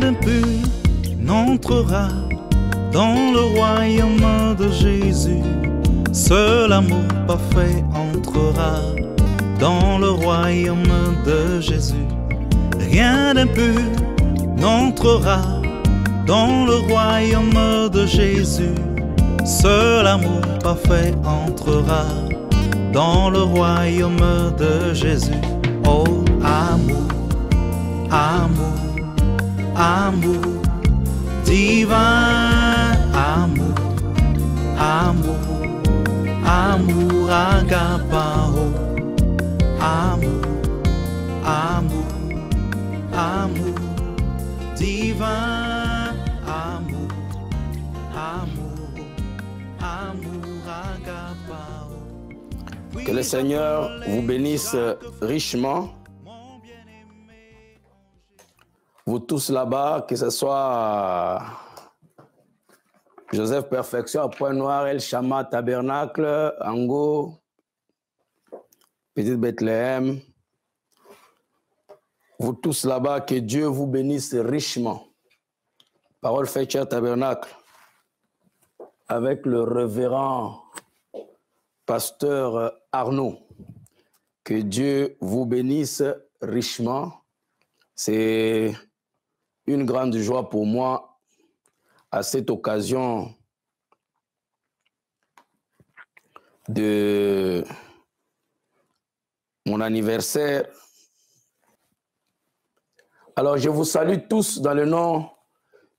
d'impur n'entrera dans le royaume de Jésus. Seul amour parfait entrera dans le royaume de Jésus. Rien d'impur n'entrera dans le royaume de Jésus. Seul amour parfait entrera dans le royaume de Jésus. Oh, amour, amour, amour divin, amour, amour, amour agapao, amour, amour, amour divin, amour, amour, amour agapao. Que le Seigneur vous bénisse richement. Vous tous là-bas, que ce soit Joseph Perfection à Pointe-Noire, El Shama Tabernacle, Ango, Petite Bethléem. Vous tous là-bas, que Dieu vous bénisse richement. Parole faite chère Tabernacle, avec le révérend pasteur Arnaud. Que Dieu vous bénisse richement. C'est une grande joie pour moi à cette occasion de mon anniversaire. Alors, je vous salue tous dans le nom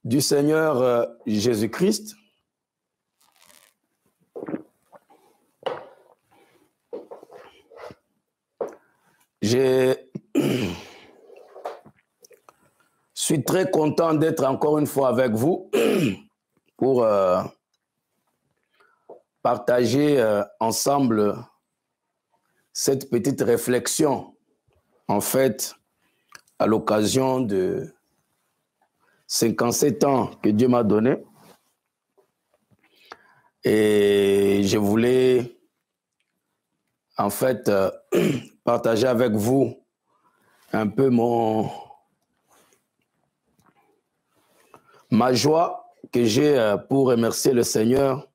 du Seigneur Jésus-Christ. Je suis très content d'être encore une fois avec vous pour partager ensemble cette petite réflexion, en fait, à l'occasion de 57 ans que Dieu m'a donné. Et je voulais, en fait, partager avec vous un peu ma joie que j'ai pour remercier le Seigneur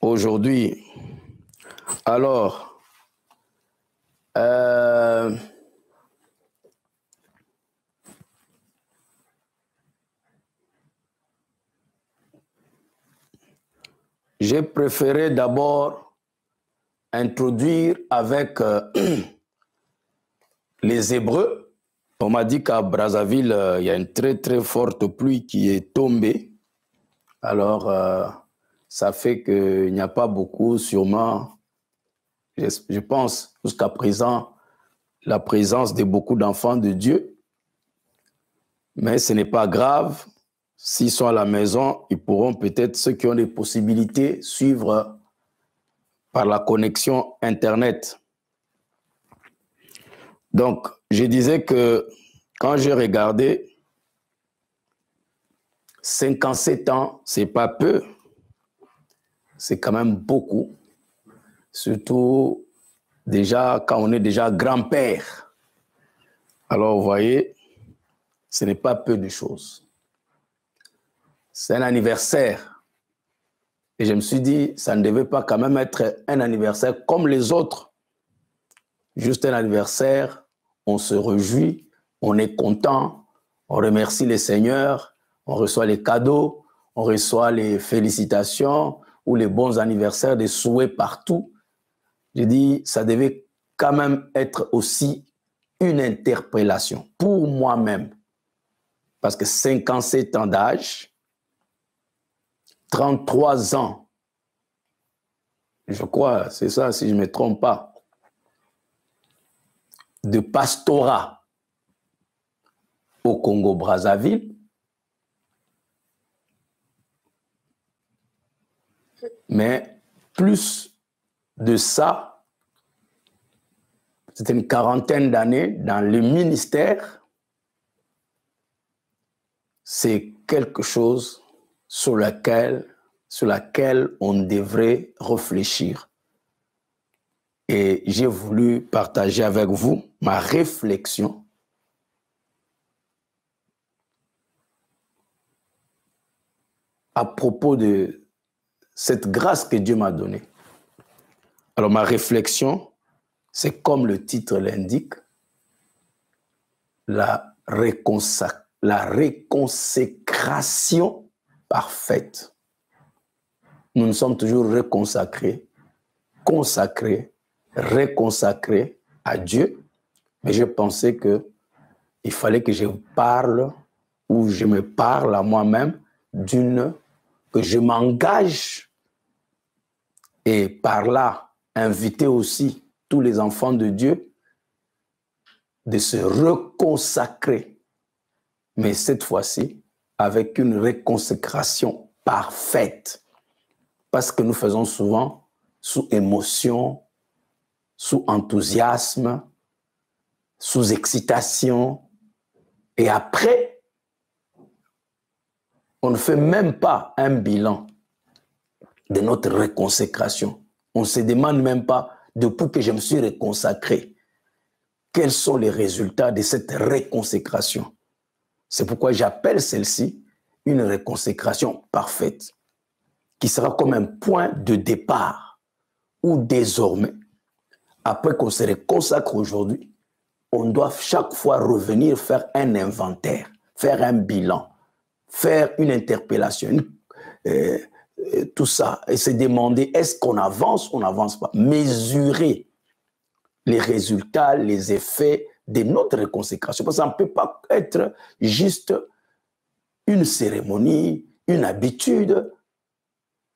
aujourd'hui. Alors, j'ai préféré d'abord introduire avec les Hébreux. On m'a dit qu'à Brazzaville, il y a une très très forte pluie qui est tombée. Alors, ça fait qu'il n'y a pas beaucoup, sûrement, je pense, jusqu'à présent, la présence de beaucoup d'enfants de Dieu. Mais ce n'est pas grave. S'ils sont à la maison, ils pourront peut-être, ceux qui ont des possibilités, suivre par la connexion Internet. Donc, je disais que quand j'ai regardé, 57 ans, c'est pas peu. C'est quand même beaucoup. Surtout, déjà, quand on est déjà grand-père. Alors, vous voyez, ce n'est pas peu de choses. C'est un anniversaire. Et je me suis dit, ça ne devait pas quand même être un anniversaire comme les autres. Juste un anniversaire, on se réjouit, on est content, on remercie le Seigneur, on reçoit les cadeaux, on reçoit les félicitations ou les bons anniversaires, des souhaits partout. J'ai dit, ça devait quand même être aussi une interpellation pour moi-même. Parce que 57 ans d'âge, 33 ans, je crois, c'est ça si je ne me trompe pas, de pastorat au Congo-Brazzaville, mais plus de ça, c'était une quarantaine d'années dans le ministère. C'est quelque chose sur laquelle on devrait réfléchir. Et j'ai voulu partager avec vous ma réflexion à propos de cette grâce que Dieu m'a donnée. Alors ma réflexion, c'est comme le titre l'indique, la réconsécration parfaite. Nous nous sommes toujours reconsacrés, consacrés, réconsacrés à Dieu, mais je pensais qu'il fallait que je parle ou je me parle à moi-même que je m'engage et par là inviter aussi tous les enfants de Dieu de se reconsacrer, mais cette fois-ci avec une réconsécration parfaite, parce que nous faisons souvent sous émotion, sous enthousiasme, sous excitation, et après, on ne fait même pas un bilan de notre réconsécration. On ne se demande même pas, depuis que je me suis réconsacré, quels sont les résultats de cette réconsécration. C'est pourquoi j'appelle celle-ci une réconsécration parfaite, qui sera comme un point de départ, où désormais, après qu'on se réconsacre aujourd'hui, on doit chaque fois revenir faire un inventaire, faire un bilan, faire une interpellation, tout ça, et se demander est-ce qu'on avance ou on n'avance pas. Mesurer les résultats, les effets de notre réconsécration. Parce que ça ne peut pas être juste une cérémonie, une habitude,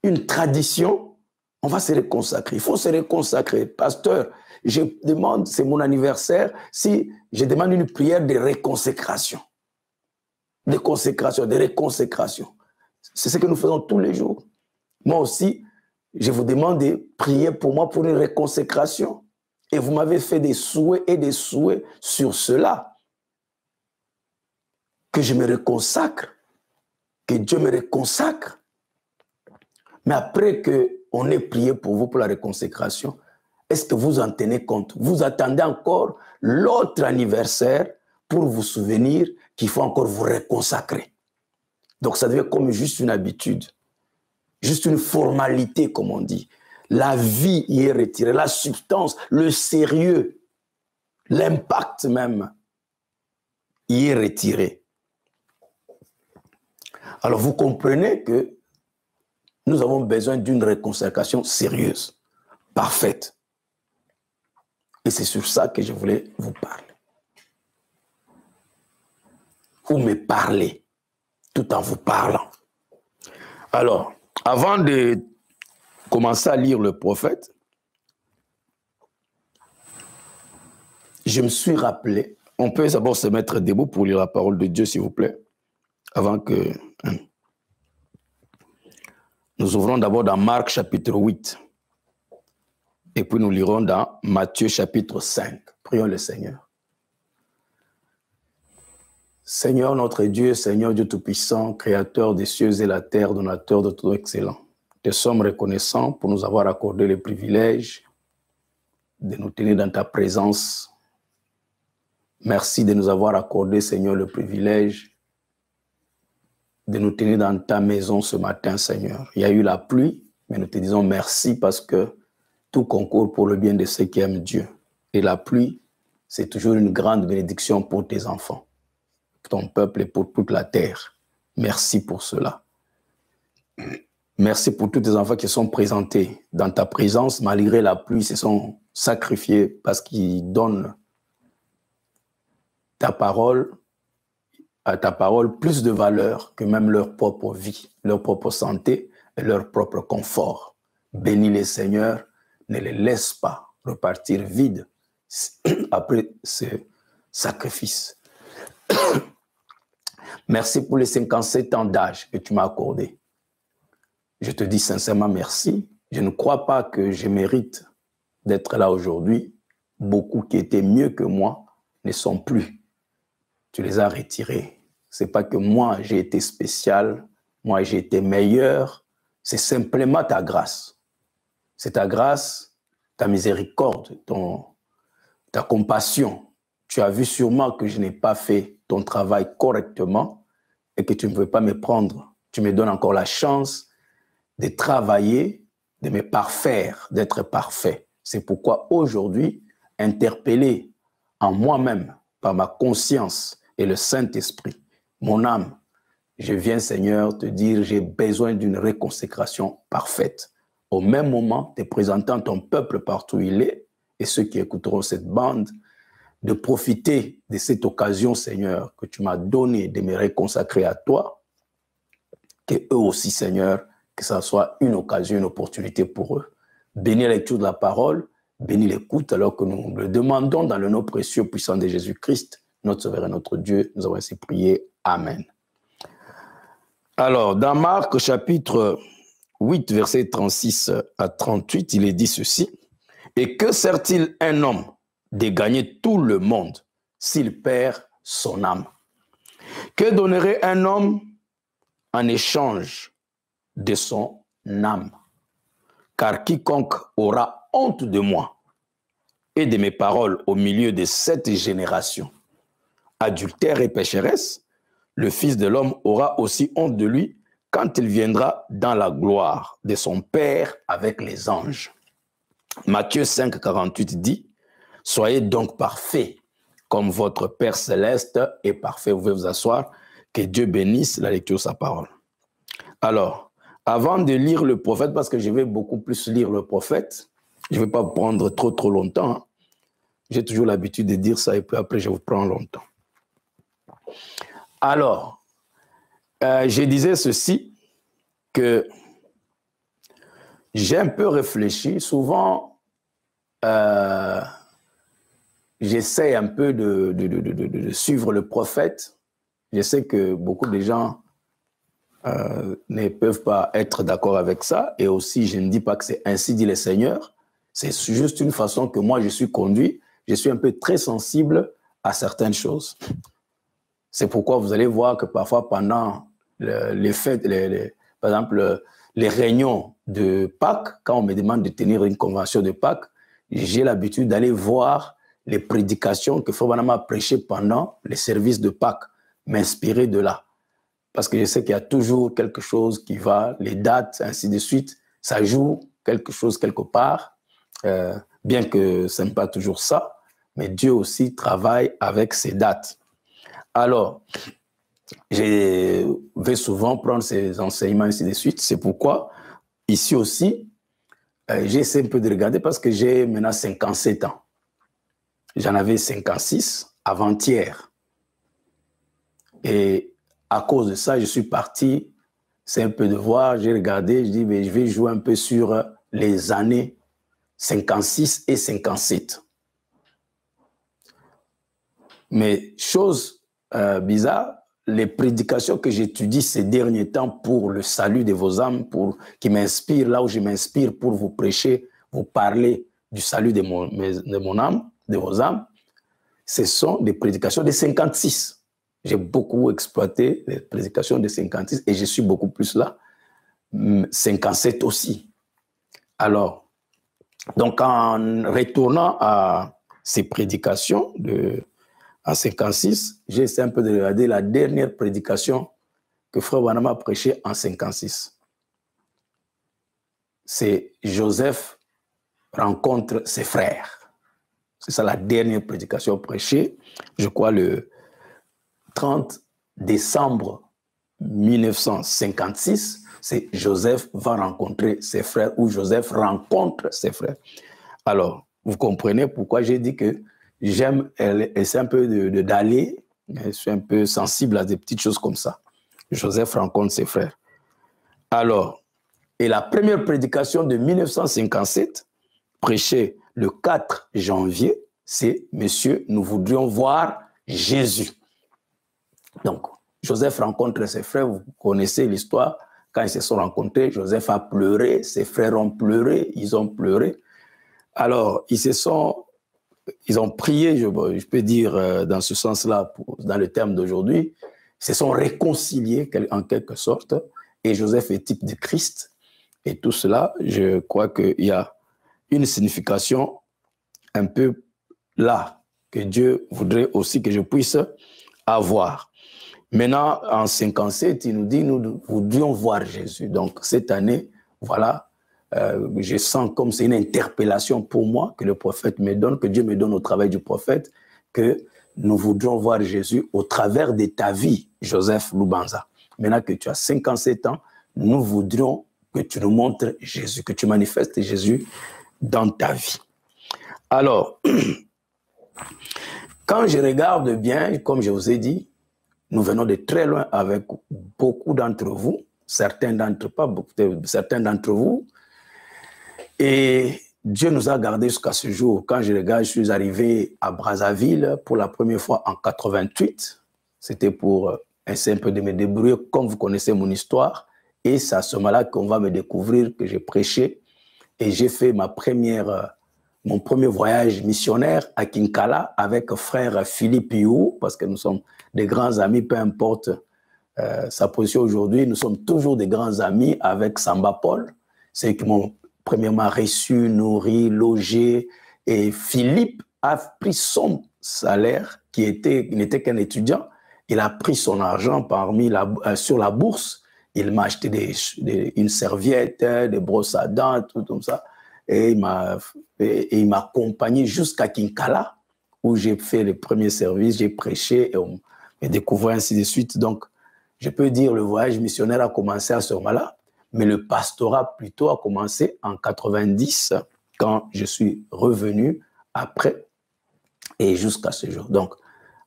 une tradition. On va se réconsacrer. Il faut se réconsacrer. Pasteur, je demande, c'est mon anniversaire, si je demande une prière de réconsécration. De consécration, de réconsécration. C'est ce que nous faisons tous les jours. Moi aussi, je vous demande de prier pour moi pour une réconsécration. Et vous m'avez fait des souhaits et des souhaits sur cela. Que je me réconsacre, que Dieu me réconsacre. Mais après qu'on ait prié pour vous pour la réconsécration, est-ce que vous en tenez compte? Vous attendez encore l'autre anniversaire pour vous souvenir qu'il faut encore vous réconsacrer. Donc ça devient comme juste une habitude, juste une formalité, comme on dit. La vie y est retirée, la substance, le sérieux, l'impact même y est retiré. Alors vous comprenez que nous avons besoin d'une réconciliation sérieuse, parfaite. Et c'est sur ça que je voulais vous parler. Vous me parlez tout en vous parlant. Alors, avant de commencer à lire le prophète, je me suis rappelé, on peut d'abord se mettre debout pour lire la parole de Dieu, s'il vous plaît, avant que... Nous ouvrons d'abord dans Marc chapitre 8, et puis nous lirons dans Matthieu chapitre 5. Prions le Seigneur. Seigneur notre Dieu, Seigneur Dieu Tout-Puissant, Créateur des cieux et la terre, donateur de tout excellent, te sommes reconnaissants pour nous avoir accordé le privilège de nous tenir dans ta présence. Merci de nous avoir accordé, Seigneur, le privilège de nous tenir dans ta maison ce matin, Seigneur. Il y a eu la pluie, mais nous te disons merci parce que tout concourt pour le bien de ceux qui aiment Dieu. Et la pluie, c'est toujours une grande bénédiction pour tes enfants, pour ton peuple et pour toute la terre. Merci pour cela. Merci pour tous tes enfants qui sont présentés dans ta présence, malgré la pluie, se sont sacrifiés parce qu'ils donnent à ta parole plus de valeur que même leur propre vie, leur propre santé et leur propre confort. Bénis les Seigneurs, ne les laisse pas repartir vides après ce sacrifice. Merci pour les 57 ans d'âge que tu m'as accordé. Je te dis sincèrement merci. Je ne crois pas que je mérite d'être là aujourd'hui. Beaucoup qui étaient mieux que moi ne sont plus. Tu les as retirés. Ce n'est pas que moi j'ai été spécial, moi j'ai été meilleur. C'est simplement ta grâce. C'est ta grâce, ta miséricorde, ta compassion. Tu as vu sûrement que je n'ai pas fait ton travail correctement et que tu ne veux pas me prendre tu me donnes encore la chance de travailler, de me parfaire, d'être parfait. C'est pourquoi aujourd'hui, interpellé en moi-même par ma conscience et le Saint-Esprit, mon âme, je viens, Seigneur, te dire, j'ai besoin d'une réconsécration parfaite. Au même moment, te présentant ton peuple partout où il est, et ceux qui écouteront cette bande, de profiter de cette occasion, Seigneur, que tu m'as donnée de me réconsacrer à toi, que eux aussi, Seigneur, que ça soit une occasion, une opportunité pour eux. Bénis la lecture de la parole, bénis l'écoute, alors que nous le demandons dans le nom précieux puissant de Jésus-Christ, notre Sauveur et notre Dieu. Nous avons ainsi prié. Amen. Alors, dans Marc chapitre 8, versets 36 à 38, il est dit ceci. « Et que sert-il un homme de gagner tout le monde s'il perd son âme? Que donnerait un homme en échange de son âme? Car quiconque aura honte de moi et de mes paroles au milieu de cette génération, adultère et pécheresse, le Fils de l'homme aura aussi honte de lui quand il viendra dans la gloire de son Père avec les anges. » Matthieu 5, 48 dit, « Soyez donc parfaits, comme votre Père céleste est parfait. » Vous pouvez vous asseoir. Que Dieu bénisse la lecture de sa parole. Alors, avant de lire le prophète, parce que je vais beaucoup plus lire le prophète, je ne vais pas prendre trop longtemps. Hein. J'ai toujours l'habitude de dire ça et puis après je vous prends longtemps. Alors, je disais ceci, que j'ai un peu réfléchi. Souvent, j'essaie un peu de suivre le prophète. Je sais que beaucoup de gens ne peuvent pas être d'accord avec ça. Et aussi, je ne dis pas que c'est ainsi dit le Seigneur. C'est juste une façon que moi, je suis conduit. Je suis un peu très sensible à certaines choses. C'est pourquoi vous allez voir que parfois, pendant les fêtes, par exemple, les réunions de Pâques, quand on me demande de tenir une convention de Pâques, j'ai l'habitude d'aller voir les prédications que Frère Branham a prêchées pendant les services de Pâques, m'inspirer de là. Parce que je sais qu'il y a toujours quelque chose qui va, les dates, ainsi de suite, ça joue quelque chose quelque part, bien que ce n'est pas toujours ça, mais Dieu aussi travaille avec ces dates. Alors, je vais souvent prendre ces enseignements, ainsi de suite. C'est pourquoi, ici aussi, j'essaie un peu de regarder parce que j'ai maintenant 57 ans. J'en avais 56 avant-hier. Et à cause de ça, je suis parti, c'est un peu de voir, j'ai regardé, je dis, mais je vais jouer un peu sur les années 56 et 57. Mais chose bizarre, les prédications que j'étudie ces derniers temps pour le salut de vos âmes, qui m'inspirent, là où je m'inspire pour vous prêcher, vous parler du salut de mon âme, de vos âmes, ce sont des prédications de 56. J'ai beaucoup exploité les prédications de 56 et je suis beaucoup plus là. 57 aussi. Alors, donc en retournant à ces prédications en 56, j'essaie un peu de regarder la dernière prédication que Frère Branham a prêchée en 56. C'est Joseph rencontre ses frères. C'est ça la dernière prédication prêchée, je crois le 30 décembre 1956, c'est Joseph va rencontrer ses frères ou Joseph rencontre ses frères. Alors, vous comprenez pourquoi j'ai dit que j'aime essayer un peu d'aller, je suis un peu sensible à des petites choses comme ça. Joseph rencontre ses frères. Alors, et la première prédication de 1957, prêchée le 4 janvier, c'est « Messieurs, nous voudrions voir Jésus ». Donc, Joseph rencontre ses frères, vous connaissez l'histoire, quand ils se sont rencontrés, Joseph a pleuré, ses frères ont pleuré, ils ont pleuré. Alors, ils ont prié, je peux dire dans ce sens-là, dans le terme d'aujourd'hui, ils se sont réconciliés en quelque sorte, et Joseph est type de Christ. Et tout cela, je crois qu'il y a une signification un peu là, que Dieu voudrait aussi que je puisse avoir. Maintenant, en 57, il nous dit, nous voudrions voir Jésus. Donc, cette année, voilà, je sens comme c'est une interpellation pour moi que le prophète me donne, que Dieu me donne au travail du prophète, que nous voudrions voir Jésus au travers de ta vie, Joseph Lubanza. Maintenant que tu as 57 ans, nous voudrions que tu nous montres Jésus, que tu manifestes Jésus dans ta vie. Alors, quand je regarde bien, comme je vous ai dit, nous venons de très loin avec beaucoup d'entre vous, certains d'entre vous, et Dieu nous a gardés jusqu'à ce jour. Quand je regarde, je suis arrivé à Brazzaville pour la première fois en 88. C'était pour essayer un peu de me débrouiller, comme vous connaissez mon histoire. Et c'est à ce moment-là qu'on va me découvrir que j'ai prêché. Et j'ai fait mon premier voyage missionnaire à Kinkala avec frère Philippe You, parce que nous sommes des grands amis, peu importe sa position aujourd'hui. Nous sommes toujours des grands amis avec Samba Paul. C'est qui m'ont premièrement reçu, nourri, logé. Et Philippe a pris son salaire, il n'était qu'un étudiant. Il a pris son argent sur la bourse. Il m'a acheté une serviette, des brosses à dents, tout comme ça. Et il m'a accompagné jusqu'à Kinkala, où j'ai fait le premier service, j'ai prêché et on m'a découvert ainsi de suite. Donc, je peux dire le voyage missionnaire a commencé à ce moment-là, mais le pastorat plutôt a commencé en 90, quand je suis revenu après et jusqu'à ce jour. Donc,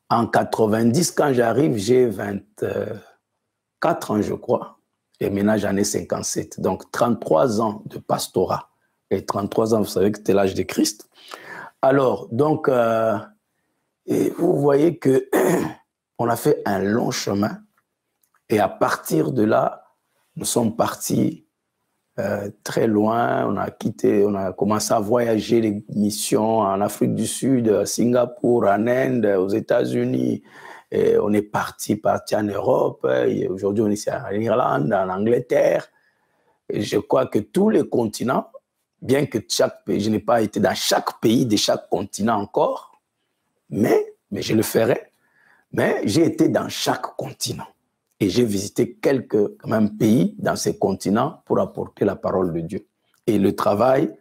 en 90, quand j'arrive, j'ai 24 ans, je crois, et maintenant j'en ai 57. Donc, 33 ans de pastorat. Et 33 ans, vous savez que c'était l'âge de Christ. Alors, donc, et vous voyez qu'on a fait un long chemin. Et à partir de là, nous sommes partis très loin. On a commencé à voyager les missions en Afrique du Sud, à Singapour, en Inde, aux États-Unis. Et on est parti en Europe. Aujourd'hui, on est ici en Irlande, en Angleterre. Et je crois que tous les continents, bien que chaque pays, je n'ai pas été dans chaque pays de chaque continent encore, mais je le ferai. Mais j'ai été dans chaque continent. Et j'ai visité quelques pays dans ces continents pour apporter la parole de Dieu. Et le travail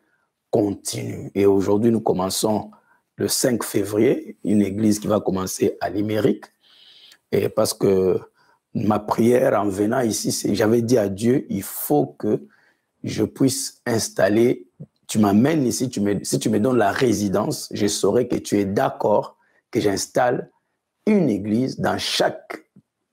continue. Et aujourd'hui, nous commençons le 5 février, une église qui va commencer à Limerick. Et parce que ma prière en venant ici, j'avais dit à Dieu, il faut que je puisse installer, tu m'amènes ici, si tu me donnes la résidence, je saurai que tu es d'accord que j'installe une église dans chaque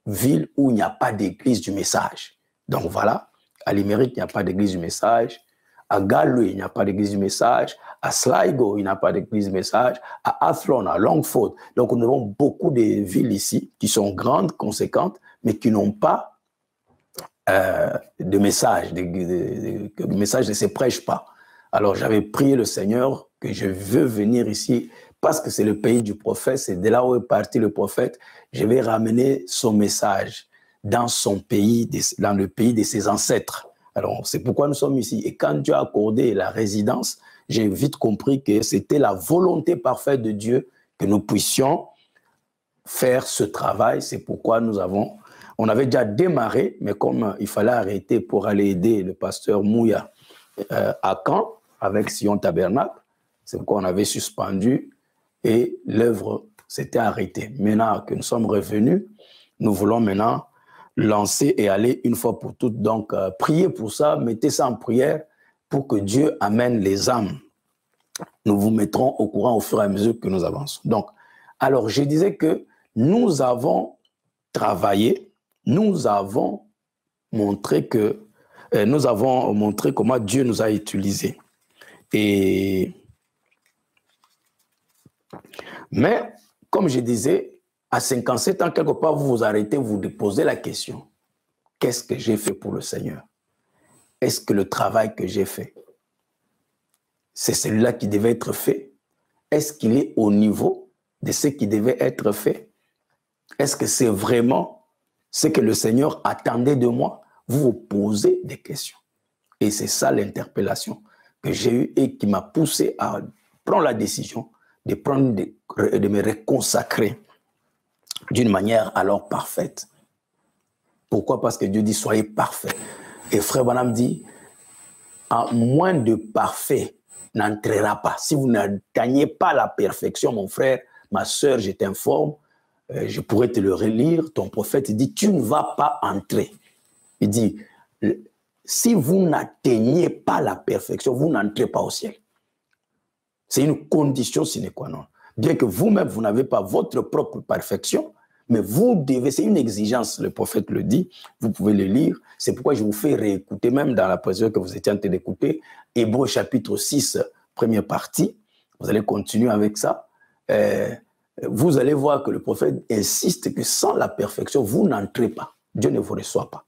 ville où il n'y a pas d'église du message. Donc voilà, à Limerick, il n'y a pas d'église du message. À Galway, il n'y a pas d'église du message. À Sligo, il n'y a pas d'église du message. À Athlone, à Longford. Donc nous avons beaucoup de villes ici qui sont grandes, conséquentes, mais qui n'ont pas de message. Le message ne se prêche pas. Alors j'avais prié le Seigneur que je veux venir ici parce que c'est le pays du prophète, c'est de là où est parti le prophète. Je vais ramener son message dans son pays, dans le pays de ses ancêtres. Alors, c'est pourquoi nous sommes ici. Et quand Dieu a accordé la résidence, j'ai vite compris que c'était la volonté parfaite de Dieu que nous puissions faire ce travail. C'est pourquoi on avait déjà démarré, mais comme il fallait arrêter pour aller aider le pasteur Mouya à Caen, avec Sion Tabernacle, c'est pourquoi on avait suspendu et l'œuvre s'était arrêtée. Maintenant que nous sommes revenus, nous voulons maintenant lancer et aller une fois pour toutes. Donc, priez pour ça, mettez ça en prière pour que Dieu amène les âmes. Nous vous mettrons au courant au fur et à mesure que nous avançons. Donc, alors, je disais que nous avons travaillé, nous avons montré comment Dieu nous a utilisés. Mais, comme je disais, à 57 ans, quelque part, vous vous arrêtez, vous posez la question. Qu'est-ce que j'ai fait pour le Seigneur? Est-ce que le travail que j'ai fait, c'est celui-là qui devait être fait? Est-ce qu'il est au niveau de ce qui devait être fait? Est-ce que c'est vraiment ce que le Seigneur attendait de moi? Vous vous posez des questions. Et c'est ça l'interpellation que j'ai eue et qui m'a poussé à prendre la décision de me reconsacrer d'une manière alors parfaite Pourquoi? Parce que Dieu dit, soyez parfaits. Et frère Branham dit, en moins de parfait n'entrera pas. Si vous n'atteignez pas la perfection, mon frère, ma soeur, je t'informe, je pourrais te le relire, ton prophète dit, tu ne vas pas entrer. Il dit, si vous n'atteignez pas la perfection, vous n'entrez pas au ciel. C'est une condition sine qua non. Bien que vous-même, vous n'avez pas votre propre perfection, mais vous devez, c'est une exigence, le prophète le dit, vous pouvez le lire. C'est pourquoi je vous fais réécouter, même dans la présentation que vous étiez en train d'écouter, Hébreux chapitre 6, première partie. Vous allez continuer avec ça. Vous allez voir que le prophète insiste que sans la perfection, vous n'entrez pas. Dieu ne vous reçoit pas.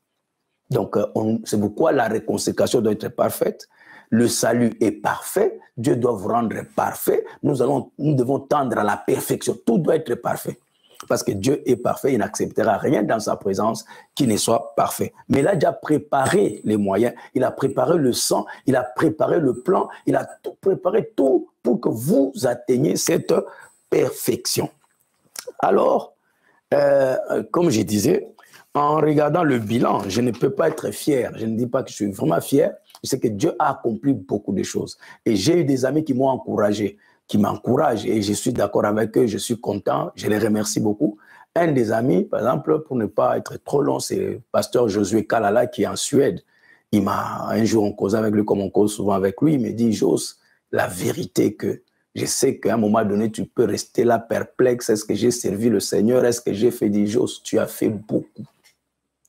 Donc, c'est pourquoi la réconciliation doit être parfaite. Le salut est parfait. Dieu doit vous rendre parfait. Nous devons tendre à la perfection. Tout doit être parfait. Parce que Dieu est parfait, il n'acceptera rien dans sa présence qui ne soit parfait. Mais il a déjà préparé les moyens, il a préparé le sang, il a préparé le plan, il a tout préparé tout pour que vous atteigniez cette perfection. Alors, comme je disais, en regardant le bilan, je ne peux pas être fier. Je ne dis pas que je suis vraiment fier. Je sais que Dieu a accompli beaucoup de choses. Et j'ai eu des amis qui m'ont encouragé, qui m'encouragent et je suis d'accord avec eux, je suis content, je les remercie beaucoup. Un des amis, par exemple, pour ne pas être trop long, c'est le pasteur Josué Kalala qui est en Suède. Il m'a, un jour, on causait avec lui, comme on cause souvent avec lui, il me dit, Jos, la vérité que je sais qu'à un moment donné, tu peux rester là perplexe. Est-ce que j'ai servi le Seigneur? Est-ce que j'ai fait des choses? Tu as fait beaucoup.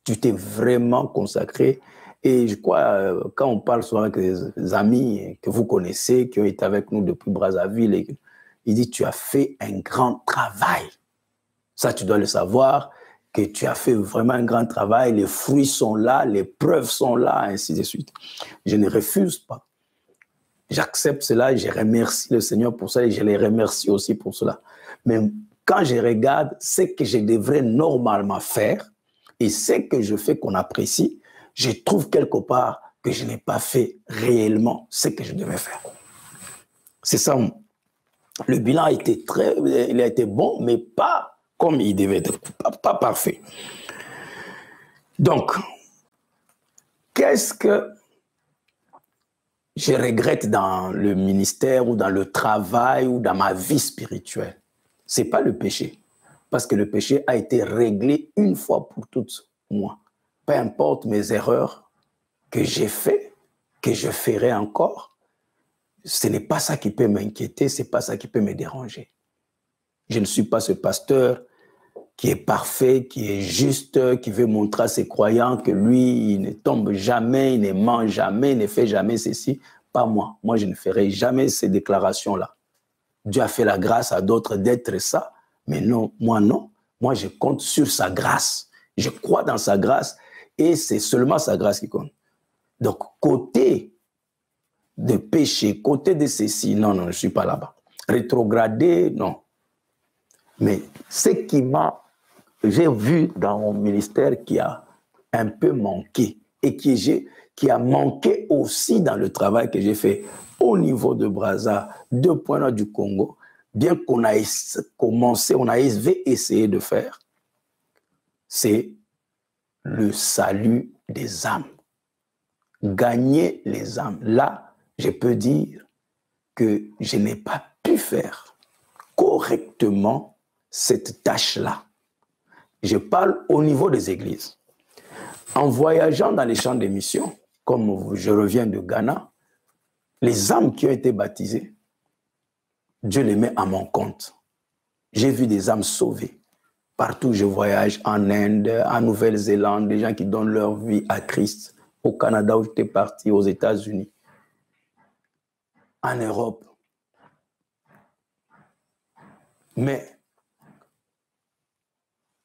Tu t'es vraiment consacré. Et je crois, quand on parle souvent avec des amis que vous connaissez, qui ont été avec nous depuis Brazzaville, il dit, tu as fait un grand travail. Ça, tu dois le savoir, que tu as fait vraiment un grand travail. Les fruits sont là, les preuves sont là, ainsi de suite. Je ne refuse pas. J'accepte cela et je remercie le Seigneur pour ça et je les remercie aussi pour cela. Mais quand je regarde ce que je devrais normalement faire et ce que je fais qu'on apprécie, je trouve quelque part que je n'ai pas fait réellement ce que je devais faire. C'est ça. Le bilan a été il a été bon, mais pas comme il devait être, pas parfait. Donc, qu'est-ce que je regrette dans le ministère ou dans le travail ou dans ma vie spirituelle? Ce n'est pas le péché, parce que le péché a été réglé une fois pour toutes, moi. Peu importe mes erreurs que j'ai faites, que je ferai encore, ce n'est pas ça qui peut m'inquiéter, ce n'est pas ça qui peut me déranger. Je ne suis pas ce pasteur qui est parfait, qui est juste, qui veut montrer à ses croyants que lui, il ne tombe jamais, il ne ment jamais, il ne fait jamais ceci. Pas moi. Moi, je ne ferai jamais ces déclarations-là. Dieu a fait la grâce à d'autres d'être ça, mais non, moi non. Moi, je compte sur sa grâce. Je crois dans sa grâce et c'est seulement sa grâce qui compte. Donc, côté de péché, côté de ceci, non, je ne suis pas là-bas. Rétrogradé, non. Mais ce qui j'ai vu dans mon ministère qui a un peu manqué et qui a manqué aussi dans le travail que j'ai fait au niveau de Brazza, de Pointe du Congo, bien qu'on a commencé, on a essayé de faire, c'est le salut des âmes. Gagner les âmes. Là, je peux dire que je n'ai pas pu faire correctement cette tâche-là. Je parle au niveau des églises. En voyageant dans les champs de mission, comme je reviens de Ghana, les âmes qui ont été baptisées, Dieu les met à mon compte. J'ai vu des âmes sauvées. Partout où je voyage, en Inde, en Nouvelle-Zélande, des gens qui donnent leur vie à Christ. Au Canada où j'étais parti, aux États-Unis, en Europe. Mais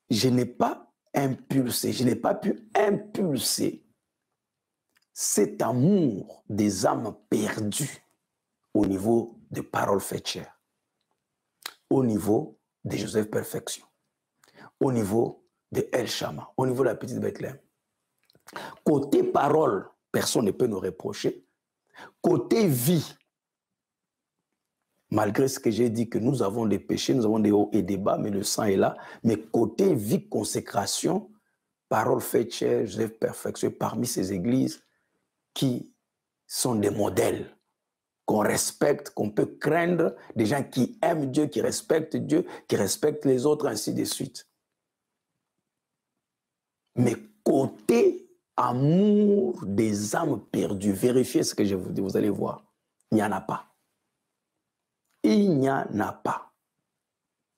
je n'ai pas impulsé, je n'ai pas pu impulser cet amour des âmes perdues au niveau de Paroles Faites Chères, au niveau de Joseph Perfection, au niveau de El Shama, au niveau de la petite Bethléem. Côté parole, personne ne peut nous reprocher. Côté vie, malgré ce que j'ai dit que nous avons des péchés, nous avons des hauts et des bas, mais le sang est là. Mais côté vie, consécration, Parole faite chère, Joseph Perfection, parmi ces églises qui sont des modèles, qu'on respecte, qu'on peut craindre, des gens qui aiment Dieu, qui respectent les autres, ainsi de suite. Mais côté amour des âmes perdues, vérifiez ce que je vous dis, vous allez voir, il n'y en a pas. Il n'y en a pas.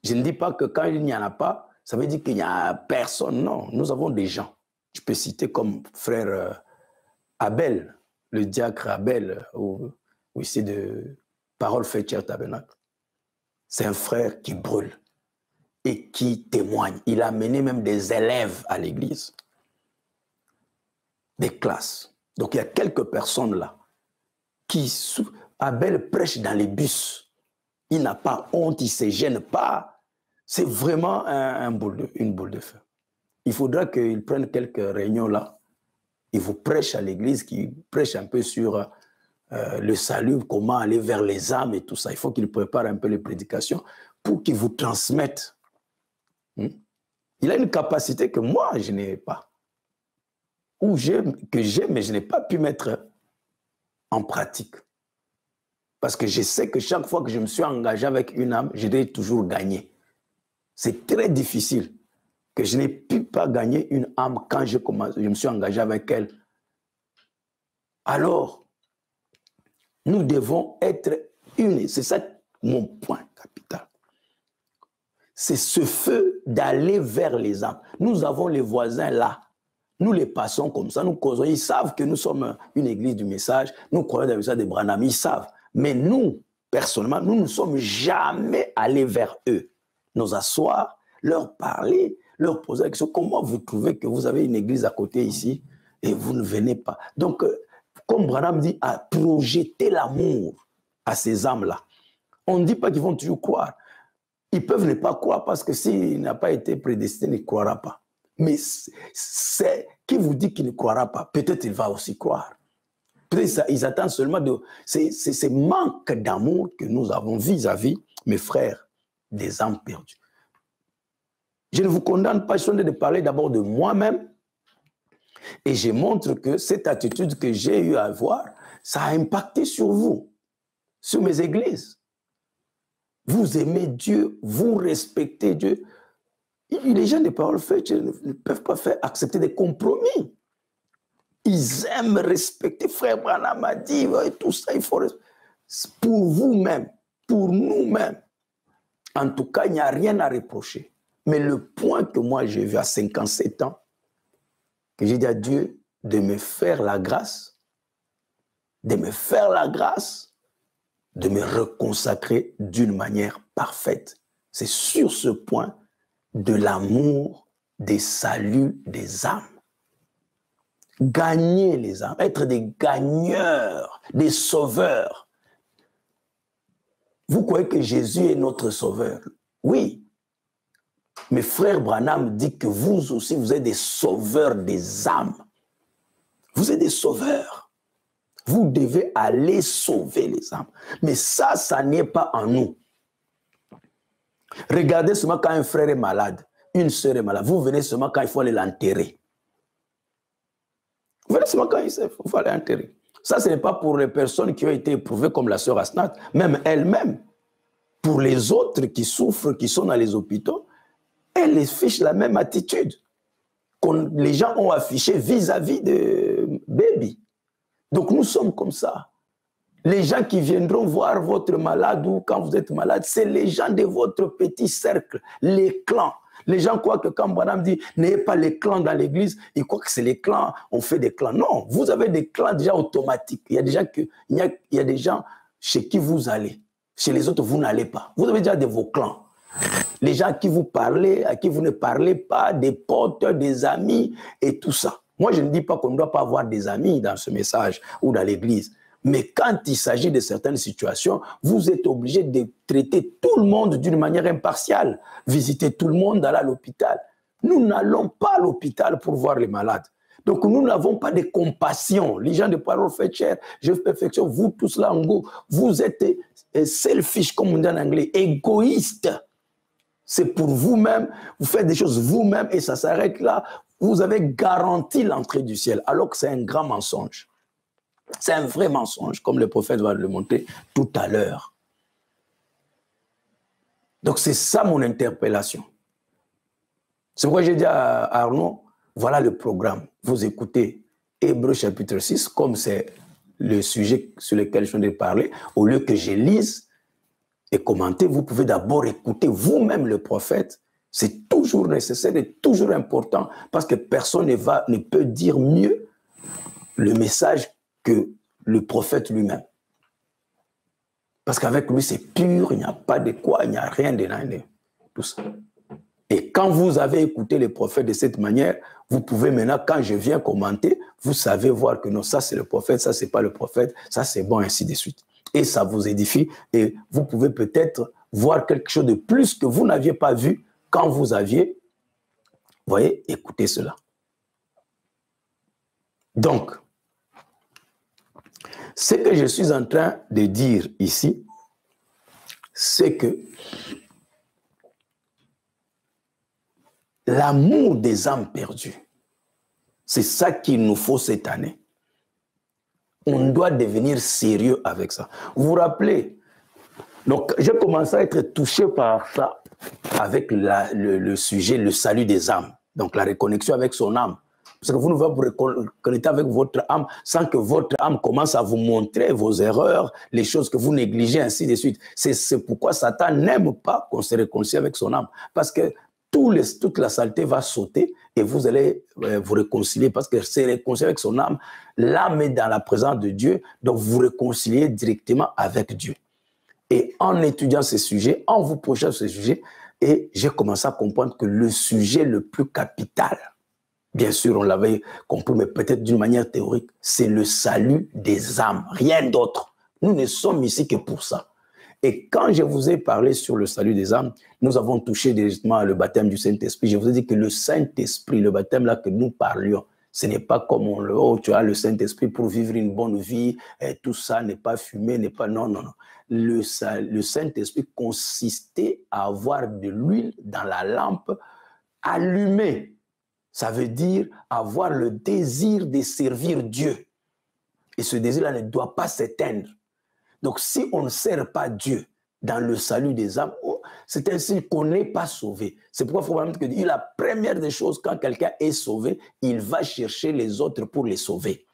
Je ne dis pas que quand il n'y en a pas, ça veut dire qu'il n'y a personne. Non, nous avons des gens. Je peux citer comme frère Abel, le diacre Abel, ou ici de Parole faite chère Tabernacle. C'est un frère qui brûle et qui témoigne. Il a amené même des élèves à l'église, des classes. Donc il y a quelques personnes là qui... Abel prêche dans les bus. Il n'a pas honte, il ne se gêne pas. C'est vraiment une boule de feu. Il faudra qu'il prenne quelques réunions là. Il vous prêche à l'église, qu'il prêche un peu sur le salut, comment aller vers les âmes et tout ça. Il faut qu'il prépare un peu les prédications pour qu'il vous transmette. Il a une capacité que moi, je n'ai pas. Ou que j'ai, mais je n'ai pas pu mettre en pratique. Parce que je sais que chaque fois que je me suis engagé avec une âme, je dois toujours gagner. C'est très difficile que je n'ai pu pas gagner une âme quand je me suis engagé avec elle. Alors, nous devons être unis. C'est ça mon point capital. C'est ce feu d'aller vers les âmes. Nous avons les voisins là. Nous les passons comme ça, nous causons. Ils savent que nous sommes une église du message. Nous croyons dans le message des Branham. Ils savent. Mais nous, personnellement, nous ne sommes jamais allés vers eux. Nous asseoir, leur parler, leur poser la question. Comment vous trouvez que vous avez une église à côté ici et vous ne venez pas? Donc, comme Branham dit, à projeter l'amour à ces âmes-là. On ne dit pas qu'ils vont toujours croire. Ils peuvent ne pas croire parce que s'il n'a pas été prédestiné, il ne croira pas. Mais c'est qui vous dit qu'il ne croira pas? Peut-être il va aussi croire. Peut-être ils attendent seulement de... C'est ce manque d'amour que nous avons vis-à-vis, mes frères, des âmes perdues. Je ne vous condamne pas, je suis en train de parler d'abord de moi-même. Et je montre que cette attitude que j'ai eu à avoir, ça a impacté sur vous, sur mes églises. Vous aimez Dieu, vous respectez Dieu. Les gens de Parole faite ne peuvent pas accepter des compromis. Ils aiment respecter. Frère Branham a dit, et tout ça, il faut respecter. Pour vous-même, pour nous-mêmes. En tout cas, il n'y a rien à reprocher. Mais le point que moi j'ai vu à 57 ans, que j'ai dit à Dieu de me faire la grâce, de me reconsacrer d'une manière parfaite. C'est sur ce point de l'amour, des saluts des âmes. Gagner les âmes, être des gagneurs, des sauveurs. Vous croyez que Jésus est notre sauveur? Oui. Mais frère Branham dit que vous aussi, vous êtes des sauveurs des âmes. Vous êtes des sauveurs. Vous devez aller sauver les âmes. Mais ça n'est pas en nous. Regardez seulement quand un frère est malade, une sœur est malade. Vous venez seulement quand il faut aller l'enterrer. Vous venez seulement quand il faut aller l'enterrer. Ça, ce n'est pas pour les personnes qui ont été éprouvées comme la sœur Asnat, même elle-même. Pour les autres qui souffrent, qui sont dans les hôpitaux, elle affiche la même attitude que les gens ont affiché vis-à-vis de Baby. Donc nous sommes comme ça. Les gens qui viendront voir votre malade ou quand vous êtes malade, c'est les gens de votre petit cercle, les clans. Les gens croient que quand Branham dit « n'ayez pas les clans dans l'église », ils croient que c'est les clans, on fait des clans. Non, vous avez des clans déjà automatiques. Il y a des gens chez qui vous allez. Chez les autres, vous n'allez pas. Vous avez déjà vos clans. Les gens à qui vous parlez, à qui vous ne parlez pas, des potes, des amis et tout ça. Moi, je ne dis pas qu'on ne doit pas avoir des amis dans ce message ou dans l'église. Mais quand il s'agit de certaines situations, vous êtes obligé de traiter tout le monde d'une manière impartiale. Visiter tout le monde, aller à l'hôpital. Nous n'allons pas à l'hôpital pour voir les malades. Donc nous n'avons pas de compassion. Les gens de Parole faite chère, je perfection, vous tous là en go, vous êtes selfish, comme on dit en anglais, égoïste. C'est pour vous-même, vous faites des choses vous-même et ça s'arrête là. Vous avez garanti l'entrée du ciel, alors que c'est un grand mensonge. C'est un vrai mensonge, comme le prophète va le montrer tout à l'heure. Donc c'est ça mon interpellation. C'est pourquoi j'ai dit à Arnaud, voilà le programme. Vous écoutez Hébreux chapitre 6, comme c'est le sujet sur lequel je viens de parler, au lieu que je lise et commenter, vous pouvez d'abord écouter vous-même le prophète. C'est toujours nécessaire et toujours important parce que personne ne peut dire mieux le message que le prophète lui-même. Parce qu'avec lui, c'est pur, il n'y a pas de quoi, il n'y a rien de tout ça. Et quand vous avez écouté les prophètes de cette manière, vous pouvez maintenant, quand je viens commenter, vous savez voir que non, ça c'est le prophète, ça c'est pas le prophète, ça c'est bon, ainsi de suite. Et ça vous édifie et vous pouvez peut-être voir quelque chose de plus que vous n'aviez pas vu quand vous aviez, vous voyez, écoutez cela. Donc, ce que je suis en train de dire ici, c'est que l'amour des âmes perdues, c'est ça qu'il nous faut cette année. On doit devenir sérieux avec ça. Vous vous rappelez? Donc, j'ai commencé à être touché par ça avec le sujet, le salut des âmes. Donc, la reconnexion avec son âme. Parce que vous ne pouvez pas vous reconnecter avec votre âme sans que votre âme commence à vous montrer vos erreurs, les choses que vous négligez, ainsi de suite. C'est pourquoi Satan n'aime pas qu'on se réconcilie avec son âme. Parce que toute la saleté va sauter et vous allez vous réconcilier. Parce que c'est réconcilier avec son âme. L'âme est dans la présence de Dieu, donc vous réconciliez directement avec Dieu. Et en étudiant ces sujets, en vous projetant ces sujets, et j'ai commencé à comprendre que le sujet le plus capital, bien sûr, on l'avait compris, mais peut-être d'une manière théorique, c'est le salut des âmes, rien d'autre. Nous ne sommes ici que pour ça. Et quand je vous ai parlé sur le salut des âmes, nous avons touché directement le baptême du Saint-Esprit. Je vous ai dit que le Saint-Esprit, le baptême là que nous parlions, ce n'est pas comme tu as le Saint-Esprit pour vivre une bonne vie, et tout ça n'est pas fumé, n'est pas... Non, non, non. Le Saint-Esprit consistait à avoir de l'huile dans la lampe allumée. Ça veut dire avoir le désir de servir Dieu. Et ce désir-là ne doit pas s'éteindre. Donc, si on ne sert pas Dieu dans le salut des âmes, c'est un signe qu'on n'est pas sauvé. C'est pourquoi il faut vraiment dire que la première des choses, quand quelqu'un est sauvé, il va chercher les autres pour les sauver.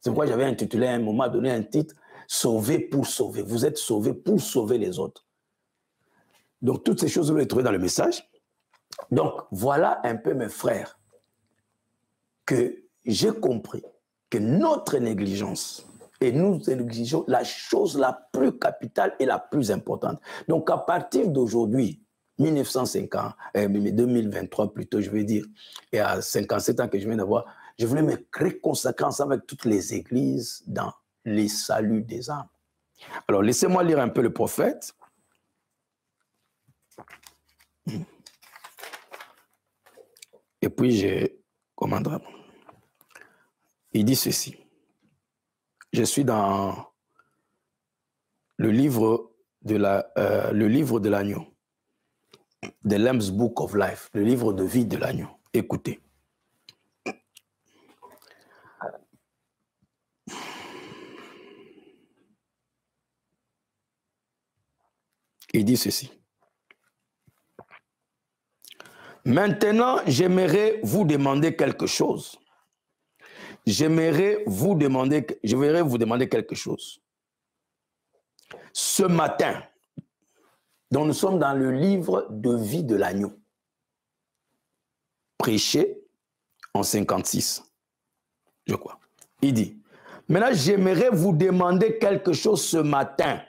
C'est pourquoi j'avais intitulé à un moment donné un titre, « Sauvé pour sauver ». Vous êtes sauvé pour sauver les autres. Donc, toutes ces choses, vous les trouvez dans le message. Donc, voilà un peu, mes frères, que j'ai compris que notre négligence, et nous négligeons la chose la plus capitale et la plus importante. Donc, à partir d'aujourd'hui, 1950, 2023 plutôt, je veux dire, et à 57 ans que je viens d'avoir, je voulais me réconsacrer ensemble avec toutes les églises dans les saluts des âmes. Alors, laissez-moi lire un peu le prophète. Et puis, je commanderai. Il dit ceci. Je suis dans le livre de l'agneau, The Lamb's Book of Life, le livre de vie de l'agneau. Écoutez. Il dit ceci. Maintenant, j'aimerais vous demander quelque chose. Je vais vous demander quelque chose. Ce matin, donc nous sommes dans le livre de vie de l'agneau, prêché en 56, je crois. Il dit, maintenant j'aimerais vous demander quelque chose ce matin,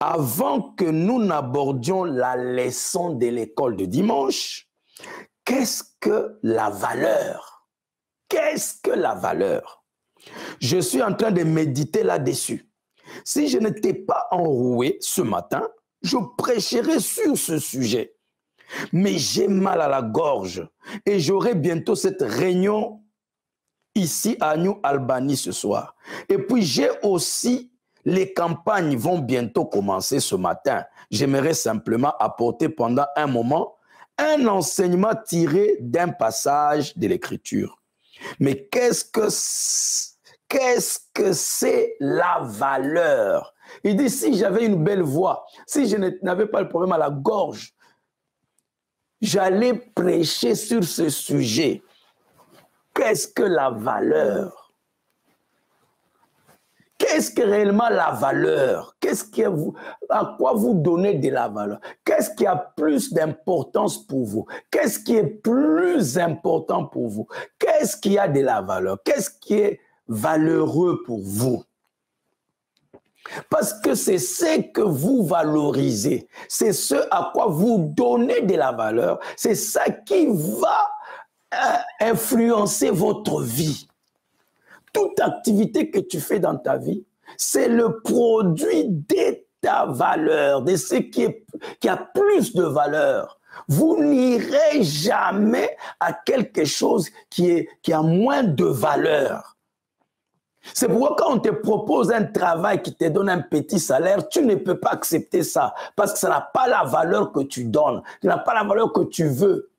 avant que nous n'abordions la leçon de l'école de dimanche. Qu'est-ce que la valeur? Qu'est-ce que la valeur? Je suis en train de méditer là-dessus. Si je n'étais pas enroué ce matin, je prêcherais sur ce sujet. Mais j'ai mal à la gorge et j'aurai bientôt cette réunion ici à New Albany ce soir. Et puis j'ai aussi les campagnes vont bientôt commencer ce matin. J'aimerais simplement apporter pendant un moment un enseignement tiré d'un passage de l'Écriture. Mais qu'est-ce que c'est la valeur? Il dit, si j'avais une belle voix, si je n'avais pas le problème à la gorge, j'allais prêcher sur ce sujet. Qu'est-ce que la valeur? Qu'est-ce que réellement la valeur? À quoi vous donnez de la valeur? Qu'est-ce qui a plus d'importance pour vous? Qu'est-ce qui est plus important pour vous? Qu'est-ce qui a de la valeur? Qu'est-ce qui est valeureux pour vous? Parce que c'est ce que vous valorisez, c'est ce à quoi vous donnez de la valeur, c'est ça qui va influencer votre vie. Toute activité que tu fais dans ta vie, c'est le produit de ta valeur, de ce qui a plus de valeur. Vous n'irez jamais à quelque chose qui a moins de valeur. C'est pourquoi quand on te propose un travail qui te donne un petit salaire, tu ne peux pas accepter ça parce que ça n'a pas la valeur que tu donnes, ça n'a pas la valeur que tu veux.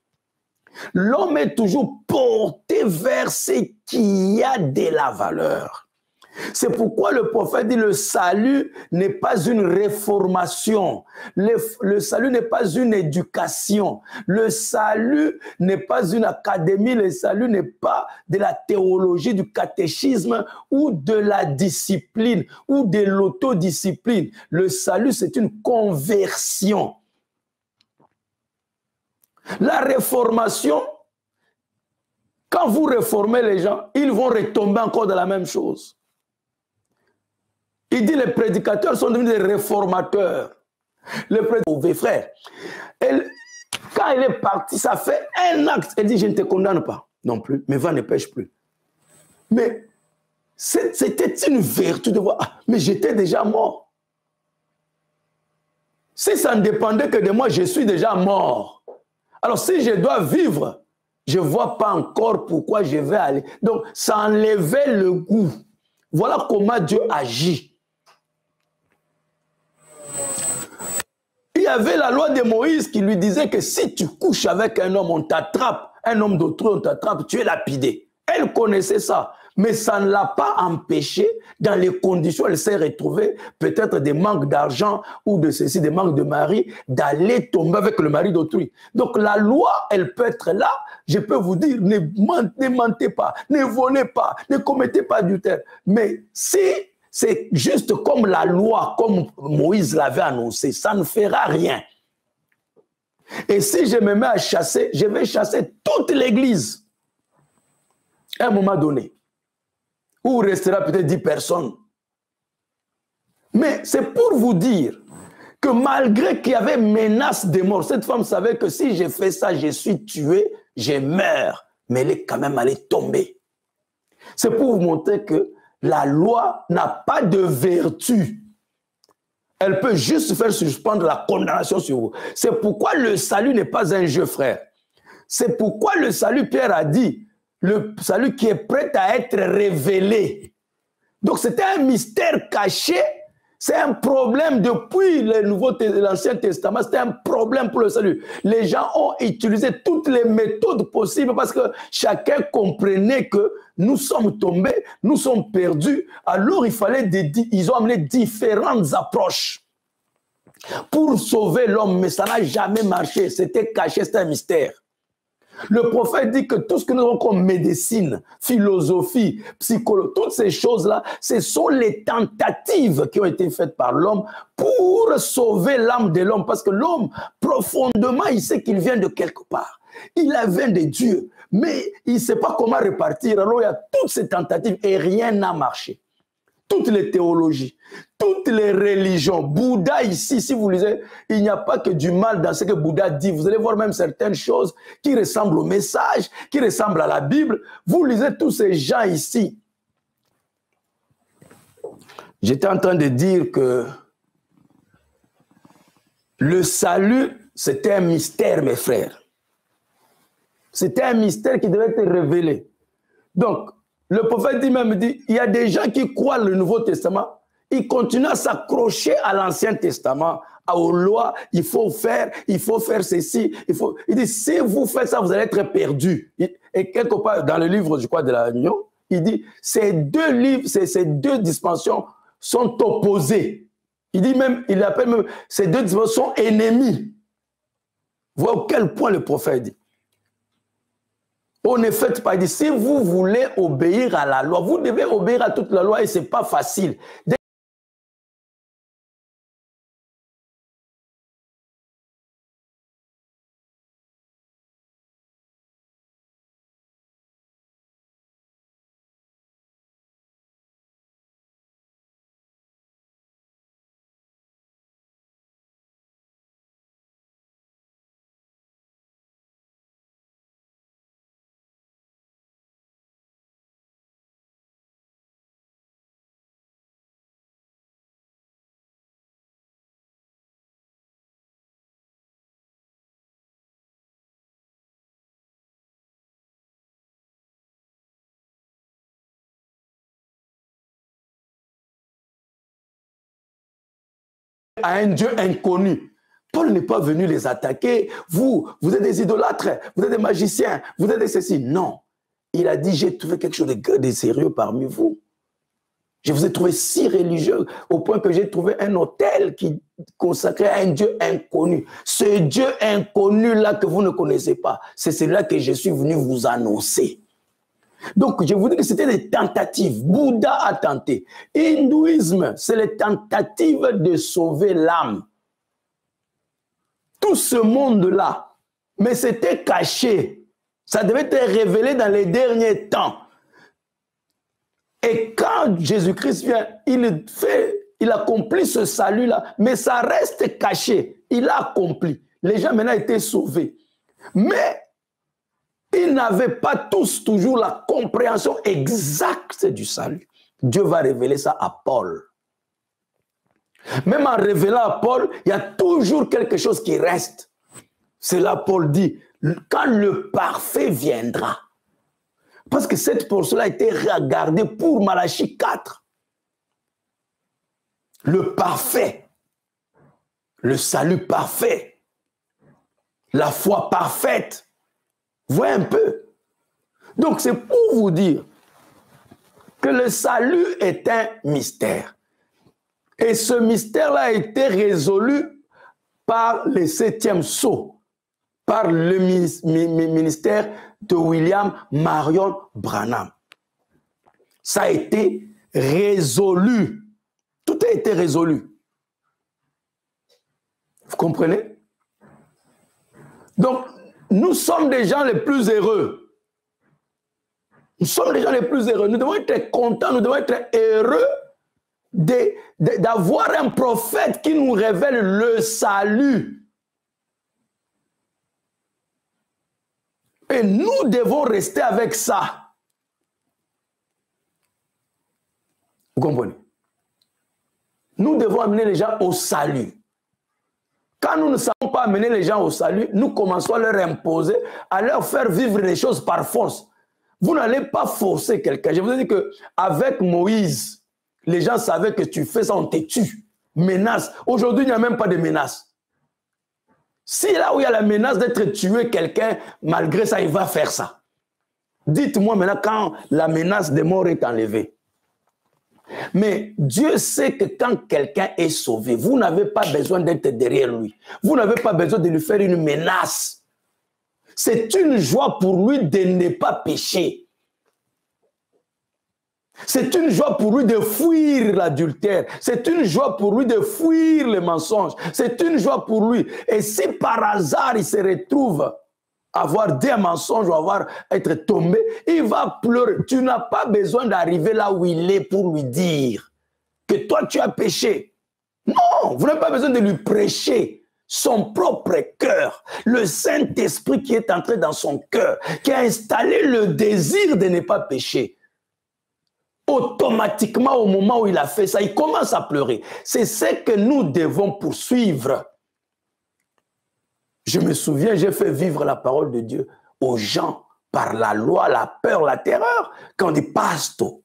L'homme est toujours porté vers ce qui a de la valeur. C'est pourquoi le prophète dit le salut n'est pas une réformation, le salut n'est pas une éducation, le salut n'est pas une académie, le salut n'est pas de la théologie, du catéchisme ou de la discipline ou de l'autodiscipline. Le salut, c'est une conversion. La réformation, quand vous réformez les gens, ils vont retomber encore dans la même chose. Il dit les prédicateurs sont devenus des réformateurs. Le prédicateur, frère, quand il est parti, ça fait un acte. Elle dit, je ne te condamne pas non plus, mais va ne pêche plus. Mais c'était une vertu de voir, mais j'étais déjà mort. Si ça ne dépendait que de moi, je suis déjà mort. Alors si je dois vivre, je ne vois pas encore pourquoi je vais aller. Donc ça enlevait le goût. Voilà comment Dieu agit. Il y avait la loi de Moïse qui lui disait que si tu couches avec un homme, on t'attrape, un homme d'autrui, on t'attrape, tu es lapidé. Elle connaissait ça, mais ça ne l'a pas empêché, dans les conditions où elle s'est retrouvée, peut-être des manques d'argent ou de ceci, des manques de mari, d'aller tomber avec le mari d'autrui. Donc la loi, elle peut être là, je peux vous dire, ne mentez pas, ne volez pas, ne commettez pas d'adultère. Mais si c'est juste comme la loi, comme Moïse l'avait annoncé, ça ne fera rien. Et si je me mets à chasser, je vais chasser toute l'église. À un moment donné, où il restera peut-être 10 personnes. Mais c'est pour vous dire que malgré qu'il y avait menace de mort, cette femme savait que si je fais ça, je suis tué, je meurs. Mais elle est quand même allée tomber. C'est pour vous montrer que la loi n'a pas de vertu. Elle peut juste faire suspendre la condamnation sur vous. C'est pourquoi le salut n'est pas un jeu, frère. C'est pourquoi le salut, Pierre a dit, le salut qui est prêt à être révélé. Donc c'était un mystère caché, c'est un problème depuis l'Ancien Testament, c'était un problème pour le salut. Les gens ont utilisé toutes les méthodes possibles parce que chacun comprenait que nous sommes tombés, nous sommes perdus. Alors ils ont amené différentes approches pour sauver l'homme, mais ça n'a jamais marché, c'était caché, c'était un mystère. Le prophète dit que tout ce que nous avons comme médecine, philosophie, psychologie, toutes ces choses-là, ce sont les tentatives qui ont été faites par l'homme pour sauver l'âme de l'homme. Parce que l'homme, profondément, il sait qu'il vient de quelque part. Il vient de Dieu, mais il ne sait pas comment repartir. Alors il y a toutes ces tentatives et rien n'a marché. Toutes les théologies, toutes les religions. Bouddha ici, si vous lisez, il n'y a pas que du mal dans ce que Bouddha dit. Vous allez voir même certaines choses qui ressemblent au message, qui ressemblent à la Bible. Vous lisez tous ces gens ici. J'étais en train de dire que le salut, c'était un mystère, mes frères. C'était un mystère qui devait être révélé. Donc, le prophète dit même, il y a des gens qui croient le Nouveau Testament, il continue à s'accrocher à l'Ancien Testament, aux lois, il faut faire ceci, il dit, si vous faites ça, vous allez être perdu. Et quelque part, dans le livre, je crois, de l'Union, il dit, ces deux livres, ces deux dispensations sont opposées. Il dit même, il appelle même, ces deux dispensations sont ennemies. Voilà à quel point le prophète dit. On ne fait pas, il dit, si vous voulez obéir à la loi, vous devez obéir à toute la loi et ce n'est pas facile. À un Dieu inconnu. Paul n'est pas venu les attaquer. Vous êtes des idolâtres, vous êtes des magiciens, vous êtes des ceci. Non. Il a dit, j'ai trouvé quelque chose de sérieux parmi vous. Je vous ai trouvé si religieux au point que j'ai trouvé un autel qui consacrait à un Dieu inconnu. Ce Dieu inconnu-là que vous ne connaissez pas, c'est celui-là que je suis venu vous annoncer. Donc, je vous dis que c'était des tentatives. Bouddha a tenté. Hindouisme, c'est les tentatives de sauver l'âme. Tout ce monde-là, mais c'était caché. Ça devait être révélé dans les derniers temps. Et quand Jésus-Christ vient, il accomplit ce salut-là, mais ça reste caché. Il a accompli. Les gens maintenant étaient sauvés. Mais ils n'avaient pas tous toujours la compréhension exacte du salut. Dieu va révéler ça à Paul. Même en révélant à Paul, il y a toujours quelque chose qui reste. C'est là Paul dit, quand le parfait viendra. Parce que cette portion-là a été regardée pour Malachie 4. Le parfait, le salut parfait, la foi parfaite. Vous voyez un peu. Donc c'est pour vous dire que le salut est un mystère. Et ce mystère-là a été résolu par le 7e sceau, par le ministère de William Marion Branham. Ça a été résolu. Tout a été résolu. Vous comprenez? Donc, nous sommes des gens les plus heureux. Nous sommes les gens les plus heureux. Nous devons être contents, nous devons être heureux d'avoir un prophète qui nous révèle le salut. Et nous devons rester avec ça. Vous comprenez? Nous devons amener les gens au salut. Quand nous ne savons pas amener les gens au salut, nous commençons à leur imposer, à leur faire vivre les choses par force. Vous n'allez pas forcer quelqu'un. Je vous ai dit qu'avec Moïse, les gens savaient que tu fais ça, on te tue. Menace. Aujourd'hui, il n'y a même pas de menace. Si là où il y a la menace d'être tué quelqu'un, malgré ça, il va faire ça. Dites-moi maintenant quand la menace de mort est enlevée. Mais Dieu sait que quand quelqu'un est sauvé, vous n'avez pas besoin d'être derrière lui. Vous n'avez pas besoin de lui faire une menace. C'est une joie pour lui de ne pas pécher. C'est une joie pour lui de fuir l'adultère. C'est une joie pour lui de fuir le mensonge. C'est une joie pour lui. Et si par hasard il se retrouve avoir dit un mensonge ou être tombé, il va pleurer. Tu n'as pas besoin d'arriver là où il est pour lui dire que toi tu as péché. Non, vous n'avez pas besoin de lui prêcher son propre cœur, le Saint-Esprit qui est entré dans son cœur, qui a installé le désir de ne pas pécher. Automatiquement, au moment où il a fait ça, il commence à pleurer. C'est ce que nous devons poursuivre. Je me souviens, j'ai fait vivre la parole de Dieu aux gens par la loi, la peur, la terreur. Quand on dit pasto,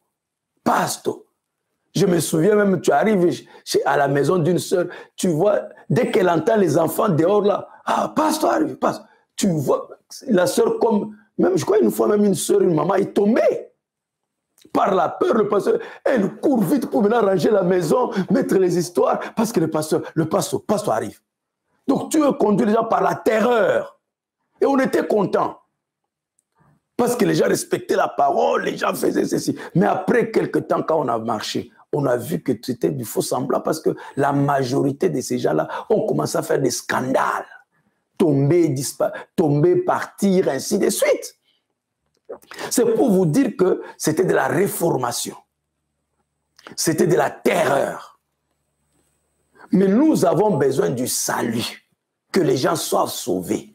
pasto. Je me souviens même, tu arrives à la maison d'une sœur, tu vois, dès qu'elle entend les enfants dehors là, ah, passe-toi, arrive, passe. Tu vois, la sœur comme, même je crois une fois, même une sœur, une maman est tombée. Par la peur, le pasteur, elle court vite pour venir ranger la maison, mettre les histoires, parce que le pasteur arrive. Donc tu es conduit les gens par la terreur. Et on était contents. Parce que les gens respectaient la parole, les gens faisaient ceci. Mais après quelques temps, quand on a marché, on a vu que c'était du faux semblant parce que la majorité de ces gens-là ont commencé à faire des scandales. Tomber, partir, ainsi de suite. C'est pour vous dire que c'était de la réformation. C'était de la terreur. Mais nous avons besoin du salut. Que les gens soient sauvés.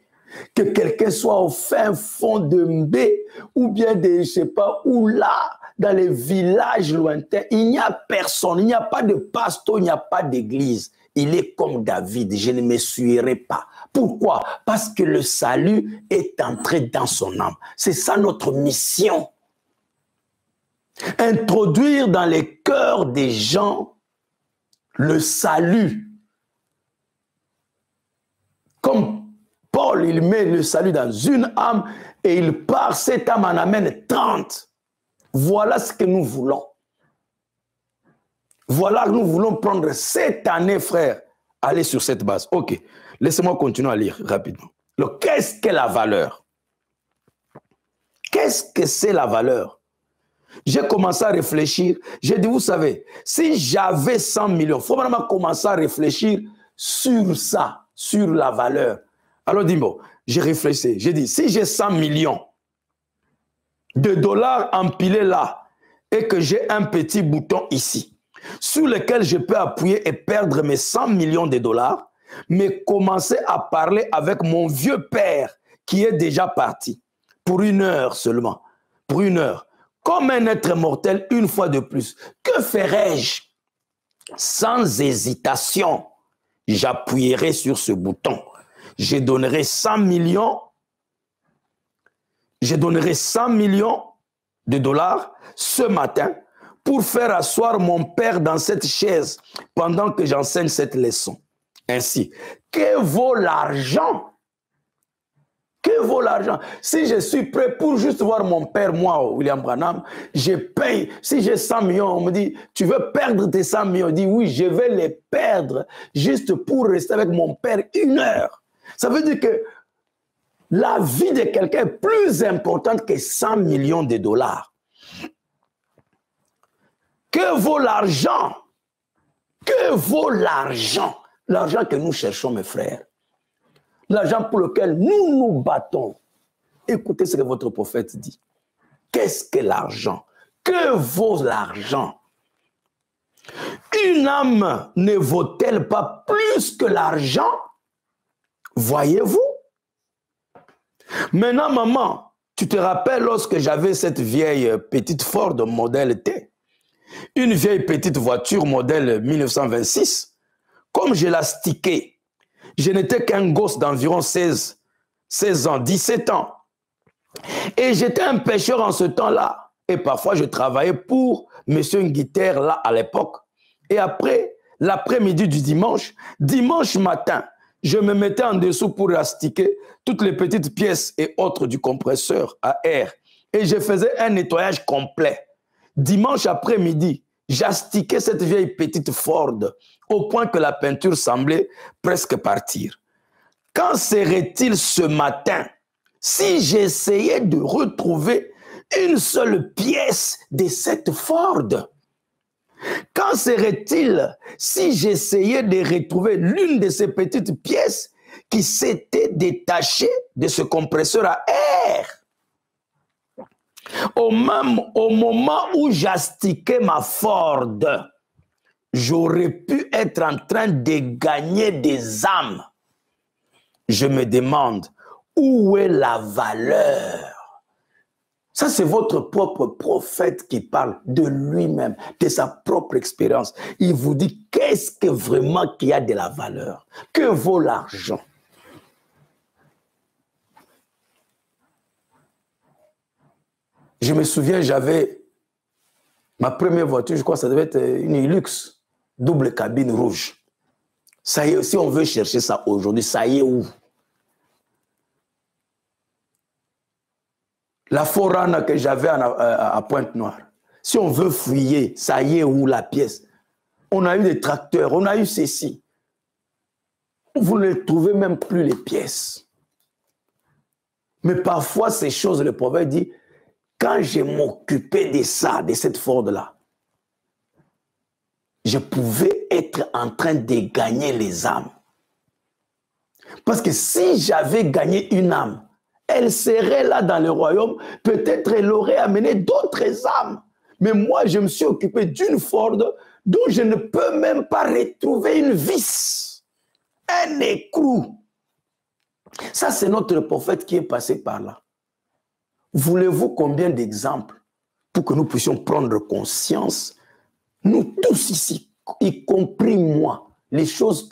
Que quelqu'un soit au fin fond de Mbé ou bien de, je ne sais pas où là, dans les villages lointains. Il n'y a personne, il n'y a pas de pasteur, il n'y a pas d'église. Il est comme David, je ne me suivrai pas. Pourquoi? Parce que le salut est entré dans son âme. C'est ça notre mission. Introduire dans les cœurs des gens le salut. Comme Paul, il met le salut dans une âme et il part, cette âme en amène 30. Voilà ce que nous voulons. Voilà, nous voulons prendre cette année, frère, aller sur cette base. Ok, laissez-moi continuer à lire rapidement. Qu'est-ce que la valeur? Qu'est-ce que c'est la valeur? J'ai commencé à réfléchir. J'ai dit, vous savez, si j'avais 100 millions, il faut vraiment commencer à réfléchir sur ça, sur la valeur. Alors dis-moi, j'ai réfléchi. J'ai dit, si j'ai 100 millions de dollars empilés là et que j'ai un petit bouton ici, sur lequel je peux appuyer et perdre mes 100 millions de dollars, mais commencer à parler avec mon vieux père qui est déjà parti, pour 1 heure seulement, pour 1 heure, comme un être mortel une fois de plus. Que ferais-je? Sans hésitation, j'appuierai sur ce bouton. Je donnerai 100 millions, je donnerai 100 millions de dollars ce matin pour faire asseoir mon père dans cette chaise pendant que j'enseigne cette leçon. Ainsi, que vaut l'argent? Que vaut l'argent? Si je suis prêt pour juste voir mon père, moi, William Branham, je paye. Si j'ai 100 millions, on me dit, tu veux perdre tes 100 millions? On dit, oui, je vais les perdre juste pour rester avec mon père 1 heure. Ça veut dire que la vie de quelqu'un est plus importante que 100 millions de dollars. Que vaut l'argent? Que vaut l'argent? L'argent que nous cherchons, mes frères. L'argent pour lequel nous nous battons. Écoutez ce que votre prophète dit. Qu'est-ce que l'argent? Que vaut l'argent? Une âme ne vaut-elle pas plus que l'argent? Voyez-vous? Maintenant, maman, tu te rappelles lorsque j'avais cette vieille petite Ford modèle T, une vieille petite voiture modèle 1926, comme je la stickais, je n'étais qu'un gosse d'environ 16 ans, 17 ans. Et j'étais un pêcheur en ce temps-là. Et parfois, je travaillais pour M. Nguiter, là, à l'époque. Et après, l'après-midi du dimanche matin, je me mettais en dessous pour astiquer toutes les petites pièces et autres du compresseur à air. Et je faisais un nettoyage complet. Dimanche après-midi, j'astiquais cette vieille petite Ford au point que la peinture semblait presque partir. Quand serait-il ce matin si j'essayais de retrouver une seule pièce de cette Ford? Quand serait-il si j'essayais de retrouver l'une de ces petites pièces qui s'était détachée de ce compresseur à air? Au moment où j'astiquais ma Ford, j'aurais pu être en train de gagner des âmes. Je me demande, où est la valeur? Ça, c'est votre propre prophète qui parle de lui-même, de sa propre expérience. Il vous dit, qu'est-ce que vraiment qui a de la valeur? Que vaut l'argent? Je me souviens, Ma première voiture, je crois que ça devait être une Hilux, double cabine rouge. Ça y est, si on veut chercher ça aujourd'hui, ça y est où? La Forana que j'avais à Pointe-Noire. Si on veut fouiller, ça y est où la pièce? On a eu des tracteurs, on a eu ceci. Vous ne trouvez même plus les pièces. Mais parfois, ces choses, le prophète dit, quand je m'occupais de ça, de cette Ford-là, je pouvais être en train de gagner les âmes. Parce que si j'avais gagné une âme, elle serait là dans le royaume, peut-être elle aurait amené d'autres âmes. Mais moi, je me suis occupé d'une Ford dont je ne peux même pas retrouver une vis, un écrou. Ça, c'est notre prophète qui est passé par là. Voulez-vous combien d'exemples pour que nous puissions prendre conscience, nous tous ici, y compris moi, les choses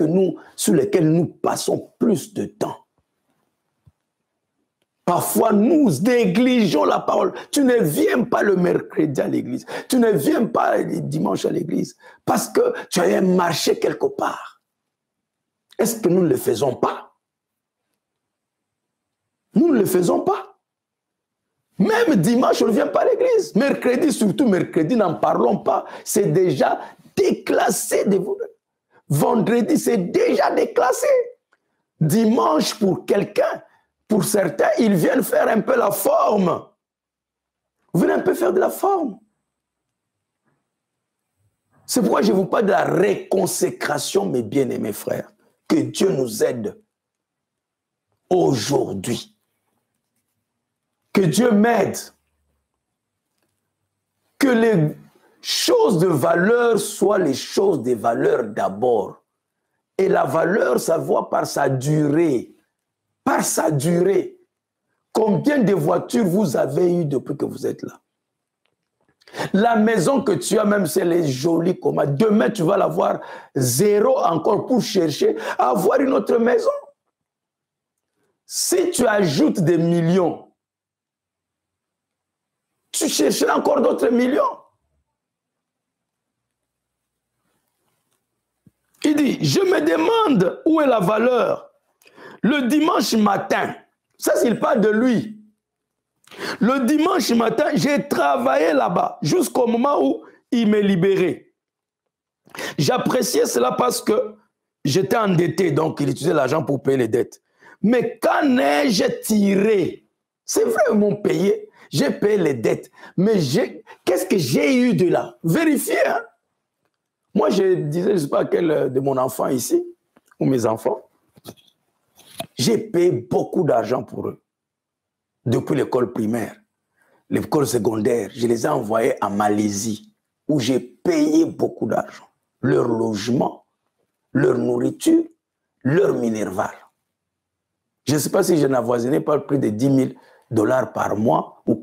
sur lesquelles nous passons plus de temps. Parfois, nous négligeons la parole. Tu ne viens pas le mercredi à l'église. Tu ne viens pas le dimanche à l'église parce que tu as marché quelque part. Est-ce que nous ne le faisons pas? Nous ne le faisons pas. Même dimanche, on ne vient pas à l'église. Mercredi, surtout mercredi, n'en parlons pas. C'est déjà déclassé. Vendredi, c'est déjà déclassé. Dimanche, pour quelqu'un, pour certains, ils viennent faire un peu la forme. Vous venez un peu faire de la forme. C'est pourquoi je vous parle de la réconsécration, mes bien-aimés frères. Que Dieu nous aide aujourd'hui. Que Dieu m'aide. Que les choses de valeur soient les choses de valeur d'abord. Et la valeur, ça se voit par sa durée. Par sa durée. Combien de voitures vous avez eues depuis que vous êtes là? La maison que tu as, même si elle est jolie comme demain tu vas l'avoir zéro encore pour chercher à avoir une autre maison. Si tu ajoutes des millions, tu chercheras encore d'autres millions. Il dit, je me demande où est la valeur. Le dimanche matin, ça s'il parle de lui. Le dimanche matin, j'ai travaillé là-bas jusqu'au moment où il m'est libéré. J'appréciais cela parce que j'étais endetté, donc il utilisait l'argent pour payer les dettes. Mais quand ai-je tiré? C'est vrai, ils m'ont payé, j'ai payé les dettes. Mais qu'est-ce que j'ai eu de là? Vérifiez. Hein? Moi, je disais, je ne sais pas quel de mon enfant ici, ou mes enfants, j'ai payé beaucoup d'argent pour eux. Depuis l'école primaire, l'école secondaire, je les ai envoyés en Malaisie, où j'ai payé beaucoup d'argent. Leur logement, leur nourriture, leur minerval. Je ne sais pas si je n'avoisinais pas plus de 10 000 $ par mois, ou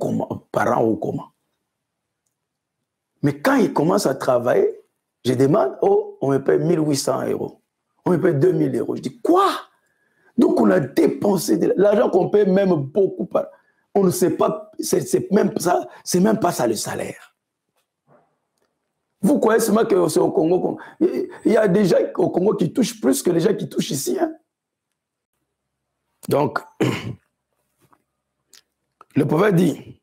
par an ou comment. Mais quand ils commencent à travailler, je demande, oh, on me paye 1 800 €. On me paye 2 000 €. Je dis, quoi? Donc on a dépensé de l'argent qu'on paye même beaucoup. On ne sait pas, c'est même pas ça le salaire. Vous croyez seulement que c'est au Congo, il y a des gens au Congo qui touchent plus que les gens qui touchent ici. Hein? Donc, le prophète dit,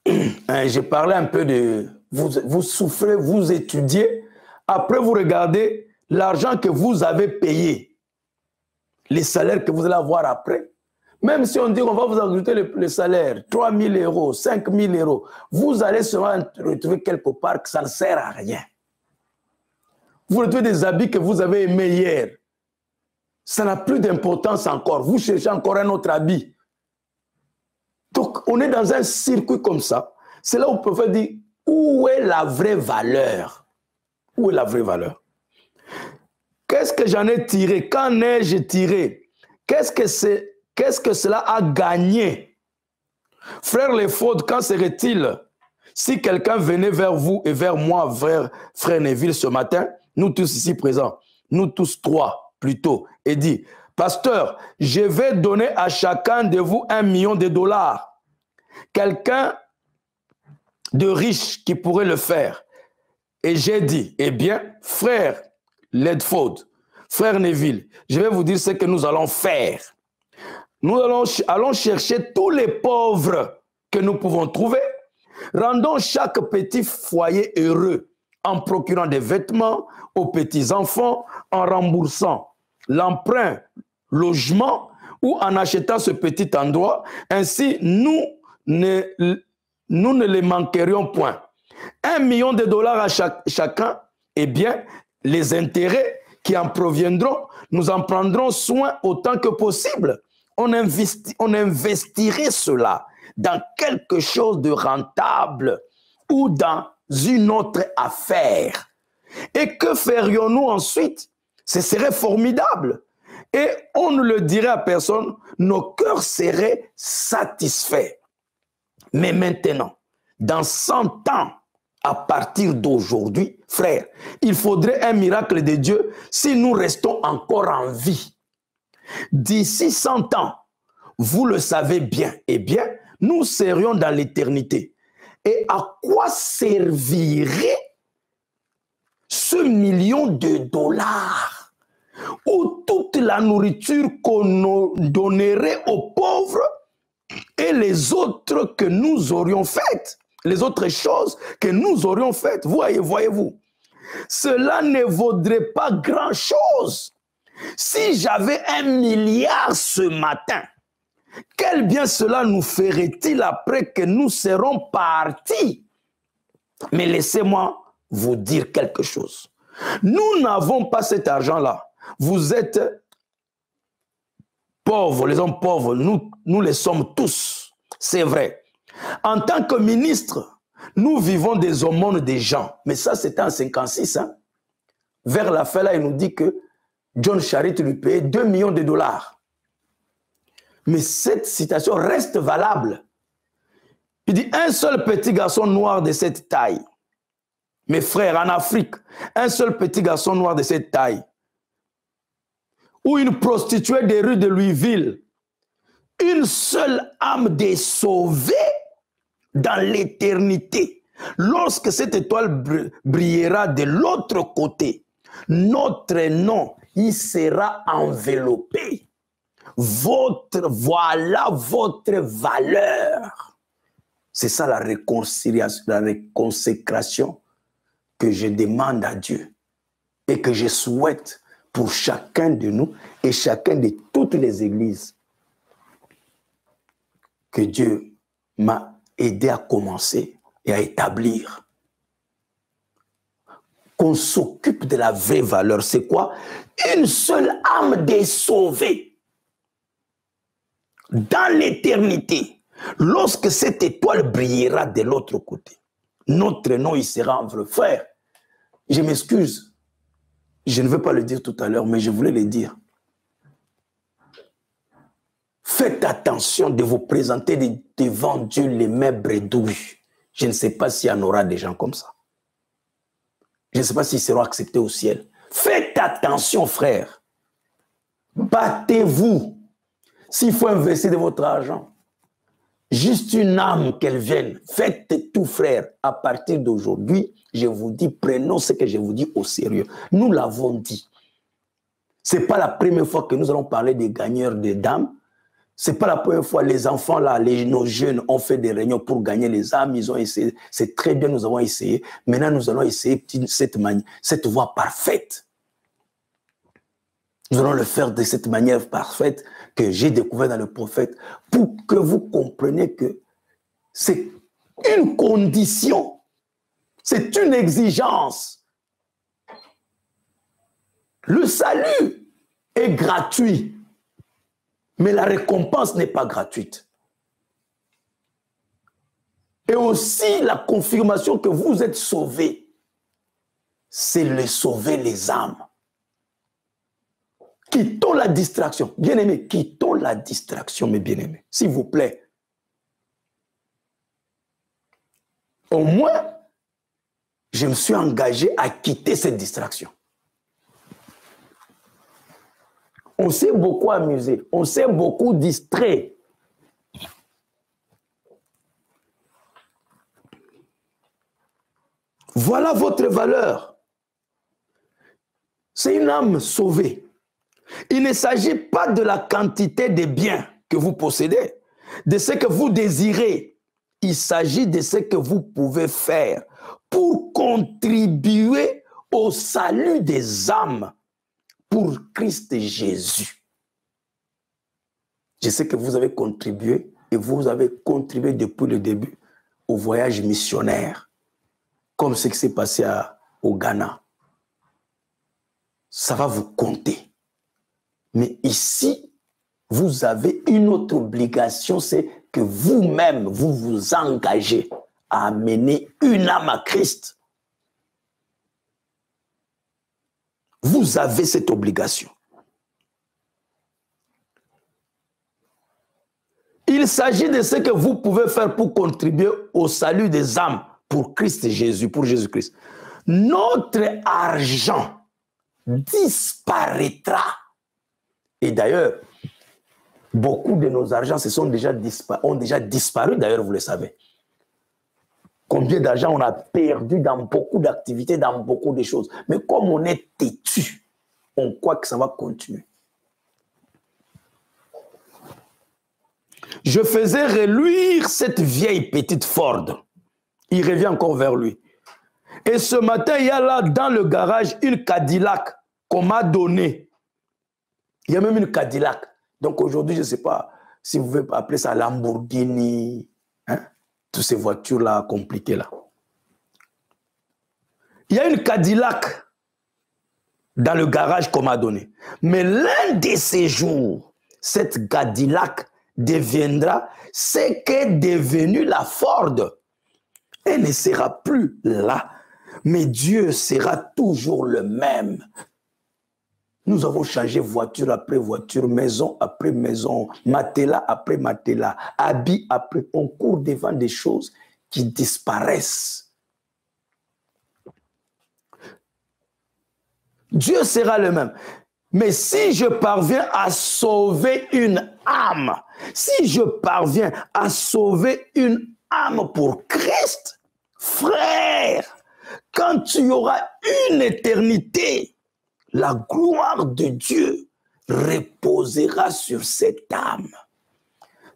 j'ai parlé un peu de, vous souffrez, vous étudiez, après vous regardez l'argent que vous avez payé. Les salaires que vous allez avoir après. Même si on dit qu'on va vous ajouter le salaire, 3 000 €, 5 000 €, vous allez seulement retrouver quelque part que ça ne sert à rien. Vous retrouvez des habits que vous avez aimés hier. Ça n'a plus d'importance encore. Vous cherchez encore un autre habit. Donc, on est dans un circuit comme ça. C'est là où le prophète dit, où est la vraie valeur? Où est la vraie valeur? Qu'est-ce que j'en ai tiré? Qu'en ai-je tiré? Qu'est-ce que cela a gagné? Frère Lefaude, quand serait-il si quelqu'un venait vers vous et vers moi, frère Neville, ce matin, nous tous ici présents, nous tous trois plutôt, et dit, pasteur, je vais donner à chacun de vous $1 million. Quelqu'un de riches qui pourraient le faire. Et j'ai dit, eh bien, frère Ledford, frère Neville, je vais vous dire ce que nous allons faire. Nous allons chercher tous les pauvres que nous pouvons trouver. Rendons chaque petit foyer heureux en procurant des vêtements aux petits-enfants, en remboursant l'emprunt logement ou en achetant ce petit endroit. Ainsi, nous ne les manquerions point. 1 million de dollars à chacun, eh bien, les intérêts qui en proviendront, nous en prendrons soin autant que possible. On investirait cela dans quelque chose de rentable ou dans une autre affaire. Et que ferions-nous ensuite? Ce serait formidable. Et on ne le dirait à personne, nos cœurs seraient satisfaits. Mais maintenant, dans 100 ans, à partir d'aujourd'hui, frère, il faudrait un miracle de Dieu si nous restons encore en vie. D'ici 100 ans, vous le savez bien, eh bien, nous serions dans l'éternité. Et à quoi servirait ce million de dollars ou toute la nourriture qu'on donnerait aux pauvres et les autres que nous aurions faites, les autres choses que nous aurions faites? Voyez-vous, cela ne vaudrait pas grand-chose. Si j'avais 1 milliard ce matin, quel bien cela nous ferait-il après que nous serons partis? Mais laissez-moi vous dire quelque chose. Nous n'avons pas cet argent-là. Vous êtes pauvres, les hommes pauvres, nous les sommes tous, c'est vrai. En tant que ministre, nous vivons des aumônes des gens. Mais ça, c'était en 1956. Hein? Vers la fin, là, il nous dit que John Charit lui payait 2 millions de dollars. Mais cette citation reste valable. Il dit, un seul petit garçon noir de cette taille. Mes frères, en Afrique, un seul petit garçon noir de cette taille. Ou une prostituée des rues de Louisville. Une seule âme des sauvés dans l'éternité. Lorsque cette étoile brillera de l'autre côté, notre nom y sera enveloppé. Voilà votre valeur. C'est ça la réconciliation, la réconsécration que je demande à Dieu et que je souhaite pour chacun de nous et chacun de toutes les églises. Que Dieu m'a aidé à commencer et à établir. Qu'on s'occupe de la vraie valeur. C'est quoi? Une seule âme des sauvés. Dans l'éternité, lorsque cette étoile brillera de l'autre côté, notre nom y sera enveloppé. Frère, je m'excuse. Je ne veux pas le dire tout à l'heure, mais je voulais le dire. Faites attention de vous présenter devant Dieu les mains bredouilles. Je ne sais pas s'il y en aura des gens comme ça. Je ne sais pas s'ils seront acceptés au ciel. Faites attention, frère. Battez-vous. S'il faut investir de votre argent, juste une âme qu'elle vienne, faites tout, frère. À partir d'aujourd'hui, je vous dis, prenons ce que je vous dis au sérieux. Nous l'avons dit. Ce n'est pas la première fois que nous allons parler des gagneurs de dames. Ce n'est pas la première fois, les enfants, là, nos jeunes ont fait des réunions pour gagner les âmes. Ils ont essayé. C'est très bien, nous avons essayé. Maintenant, nous allons essayer cette voie parfaite. Nous allons le faire de cette manière parfaite que j'ai découvert dans le prophète pour que vous compreniez que c'est une condition, c'est une exigence. Le salut est gratuit, mais la récompense n'est pas gratuite. Et aussi la confirmation que vous êtes sauvés, c'est de sauver les âmes. Quittons la distraction. Bien-aimés, quittons la distraction, mes bien-aimés. S'il vous plaît. Au moins, je me suis engagé à quitter cette distraction. On s'est beaucoup amusé. On s'est beaucoup distrait. Voilà votre valeur. C'est une âme sauvée. Il ne s'agit pas de la quantité des biens que vous possédez, de ce que vous désirez. Il s'agit de ce que vous pouvez faire pour contribuer au salut des âmes pour Christ Jésus. Je sais que vous avez contribué et vous avez contribué depuis le début au voyage missionnaire, comme ce qui s'est passé au Ghana. Ça va vous compter. Mais ici, vous avez une autre obligation, c'est que vous-même, vous vous engagez à amener une âme à Christ. Vous avez cette obligation. Il s'agit de ce que vous pouvez faire pour contribuer au salut des âmes pour Christ Jésus, pour Jésus-Christ. Notre argent disparaîtra. Et d'ailleurs, beaucoup de nos argents ont déjà disparu, d'ailleurs, vous le savez. Combien d'argent on a perdu dans beaucoup d'activités, dans beaucoup de choses. Mais comme on est têtu, on croit que ça va continuer. Je faisais reluire cette vieille petite Ford. Il revient encore vers lui. Et ce matin, il y a là dans le garage une Cadillac qu'on m'a donnée. Il y a même une Cadillac. Donc aujourd'hui, je ne sais pas si vous pouvez appeler ça Lamborghini, hein? Toutes ces voitures-là compliquées là. Il y a une Cadillac dans le garage qu'on m'a donné. Mais l'un de ces jours, cette Cadillac deviendra ce qu'est devenue la Ford. Elle ne sera plus là. Mais Dieu sera toujours le même. Nous avons changé voiture après voiture, maison après maison, matelas après matelas, habits après. On court devant des choses qui disparaissent. Dieu sera le même. Mais si je parviens à sauver une âme, si je parviens à sauver une âme pour Christ, frère, quand tu auras une éternité, la gloire de Dieu reposera sur cette âme.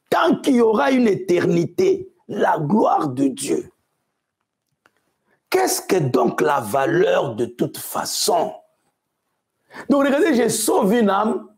Tant qu'il y aura une éternité, la gloire de Dieu. Qu'est-ce que donc la valeur de toute façon? Donc regardez, je sauve une âme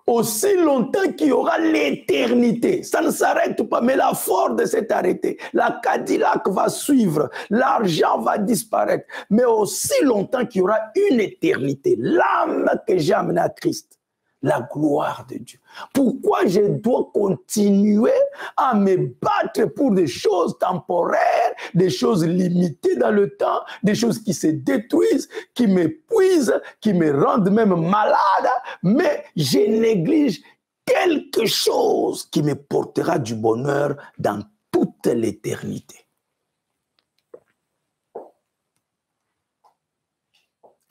aussi longtemps qu'il y aura l'éternité. Ça ne s'arrête pas, mais la Ford s'est arrêtée. La Cadillac va suivre, l'argent va disparaître. Mais aussi longtemps qu'il y aura une éternité, l'âme que j'ai amenée à Christ, la gloire de Dieu. Pourquoi je dois continuer à me battre pour des choses temporaires, des choses limitées dans le temps, des choses qui se détruisent, qui m'épuisent, qui me rendent même malade, mais je néglige quelque chose qui me portera du bonheur dans toute l'éternité.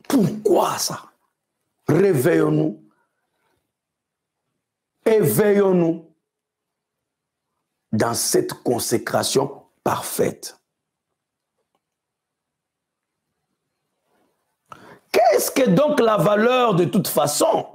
Pourquoi ça? Réveillons-nous. Éveillons-nous dans cette consécration parfaite. Qu'est-ce que donc la valeur de toute façon?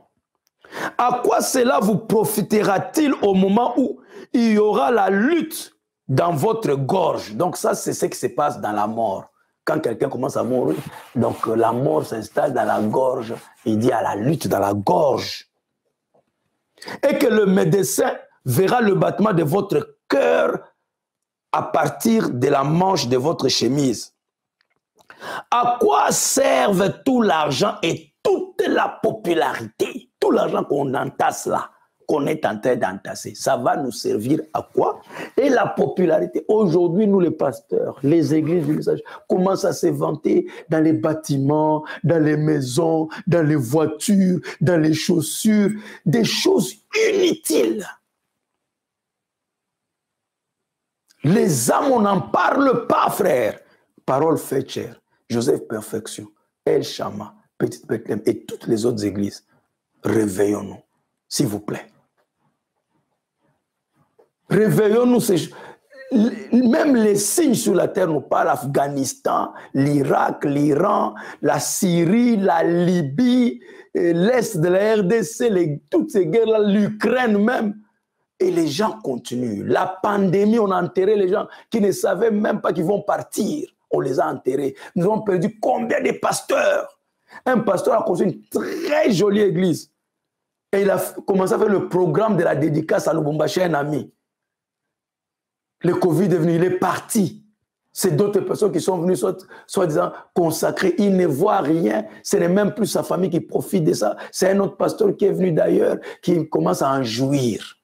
À quoi cela vous profitera-t-il au moment où il y aura la lutte dans votre gorge? Donc ça, c'est ce qui se passe dans la mort. Quand quelqu'un commence à mourir, donc la mort s'installe dans la gorge. Il dit à la lutte dans la gorge. Et que le médecin verra le battement de votre cœur à partir de la manche de votre chemise. À quoi servent tout l'argent et toute la popularité? Tout l'argent qu'on entasse là, qu'on est en train d'entasser, ça va nous servir à quoi? Et la popularité, aujourd'hui, nous les pasteurs, les églises du message commencent à se vanter dans les bâtiments, dans les maisons, dans les voitures, dans les chaussures, des choses inutiles. Les âmes, on n'en parle pas, frère. Parole faite chère, Joseph Perfection, El Shama, Petite Bethléem et toutes les autres églises. Réveillons-nous, s'il vous plaît. Réveillons-nous. même les signes sur la terre nous parlent. L'Afghanistan, l'Irak, l'Iran, la Syrie, la Libye, l'Est de la RDC, toutes ces guerres-là, l'Ukraine même. Et les gens continuent. La pandémie, on a enterré les gens qui ne savaient même pas qu'ils vont partir. On les a enterrés. Nous avons perdu combien de pasteurs? Un pasteur a construit une très jolie église. Et il a commencé à faire le programme de la dédicace à Lubumbashi, un ami. Le Covid est venu, il est parti. C'est d'autres personnes qui sont venues, soi-disant consacrées. Ils ne voient rien. Ce n'est même plus sa famille qui profite de ça. C'est un autre pasteur qui est venu d'ailleurs, qui commence à en jouir.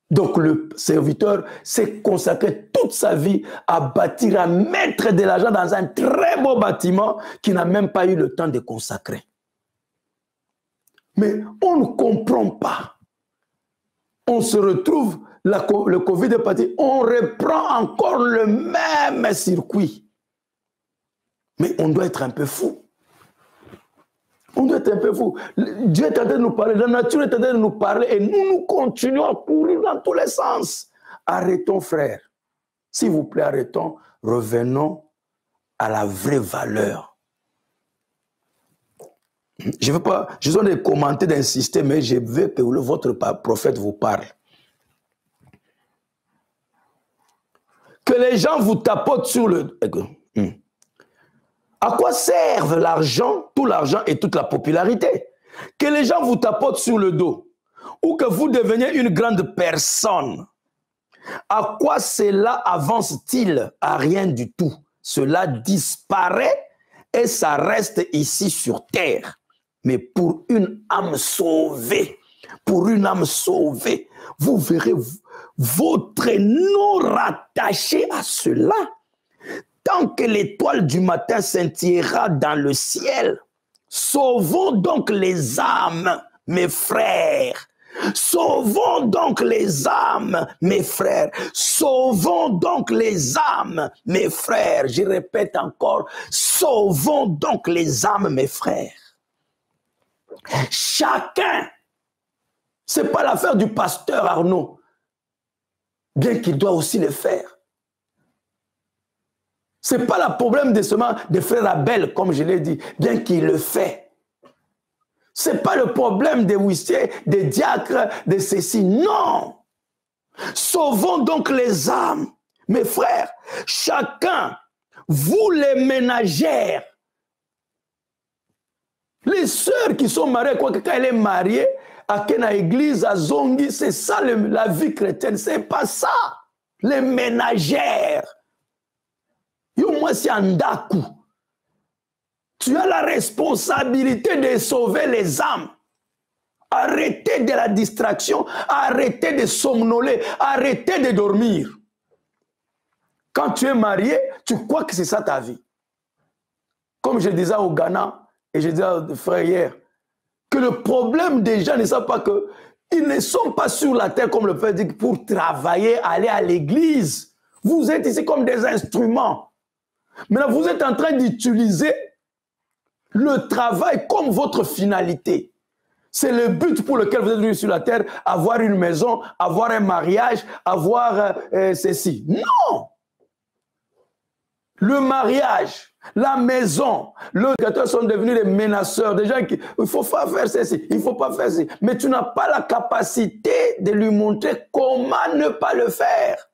Donc le serviteur s'est consacré toute sa vie à bâtir, à mettre de l'argent dans un très beau bâtiment qu'il n'a même pas eu le temps de consacrer. Mais on ne comprend pas. On se retrouve, le Covid est parti, on reprend encore le même circuit. Mais on doit être un peu fou. On doit être un peu fou. Dieu est en train de nous parler, la nature est en train de nous parler et nous continuons à courir dans tous les sens. Arrêtons, frères. S'il vous plaît, arrêtons. Revenons à la vraie valeur. Je ne veux pas, je dois commenter, d'insister, mais je veux que votre prophète vous parle. Que les gens vous tapotent sur le... À quoi servent l'argent, tout l'argent et toute la popularité? Que les gens vous tapotent sur le dos ou que vous deveniez une grande personne. À quoi cela avance-t-il? À rien du tout. Cela disparaît et ça reste ici sur terre. Mais pour une âme sauvée, vous verrez votre nom rattaché à cela. Tant que l'étoile du matin scintillera dans le ciel, sauvons donc les âmes, mes frères. Sauvons donc les âmes, mes frères. Sauvons donc les âmes, mes frères. Je répète encore, sauvons donc les âmes, mes frères. Chacun, ce n'est pas l'affaire du pasteur Arnaud, bien qu'il doit aussi le faire. Ce n'est pas le problème de frère Abel, comme je l'ai dit, bien qu'il le fait. Ce n'est pas le problème des huissiers, des diacres, de ceci. Non. Sauvons donc les âmes. Mes frères, chacun, vous les ménagères, les sœurs qui sont mariées, quoi que quand elle est mariée, à Kena Église, à Zongi, c'est ça la vie chrétienne, c'est pas ça. Les ménagères. Moi, c'est Andaku. Tu as la responsabilité de sauver les âmes. Arrêtez de la distraction, arrêtez de somnoler, arrêtez de dormir. Quand tu es marié, tu crois que c'est ça ta vie. Comme je disais au Ghana, et je disais aux frères hier, que le problème des gens ne savent pas qu'ils ne sont pas sur la terre, comme le Père dit, pour travailler, aller à l'église. Vous êtes ici comme des instruments. Maintenant, vous êtes en train d'utiliser le travail comme votre finalité. C'est le but pour lequel vous êtes venu sur la terre, avoir une maison, avoir un mariage, avoir ceci. Non! Le mariage, la maison, le gâteau sont devenus des menaceurs, des gens qui, il ne faut pas faire ceci, il ne faut pas faire ceci. Mais tu n'as pas la capacité de lui montrer comment ne pas le faire.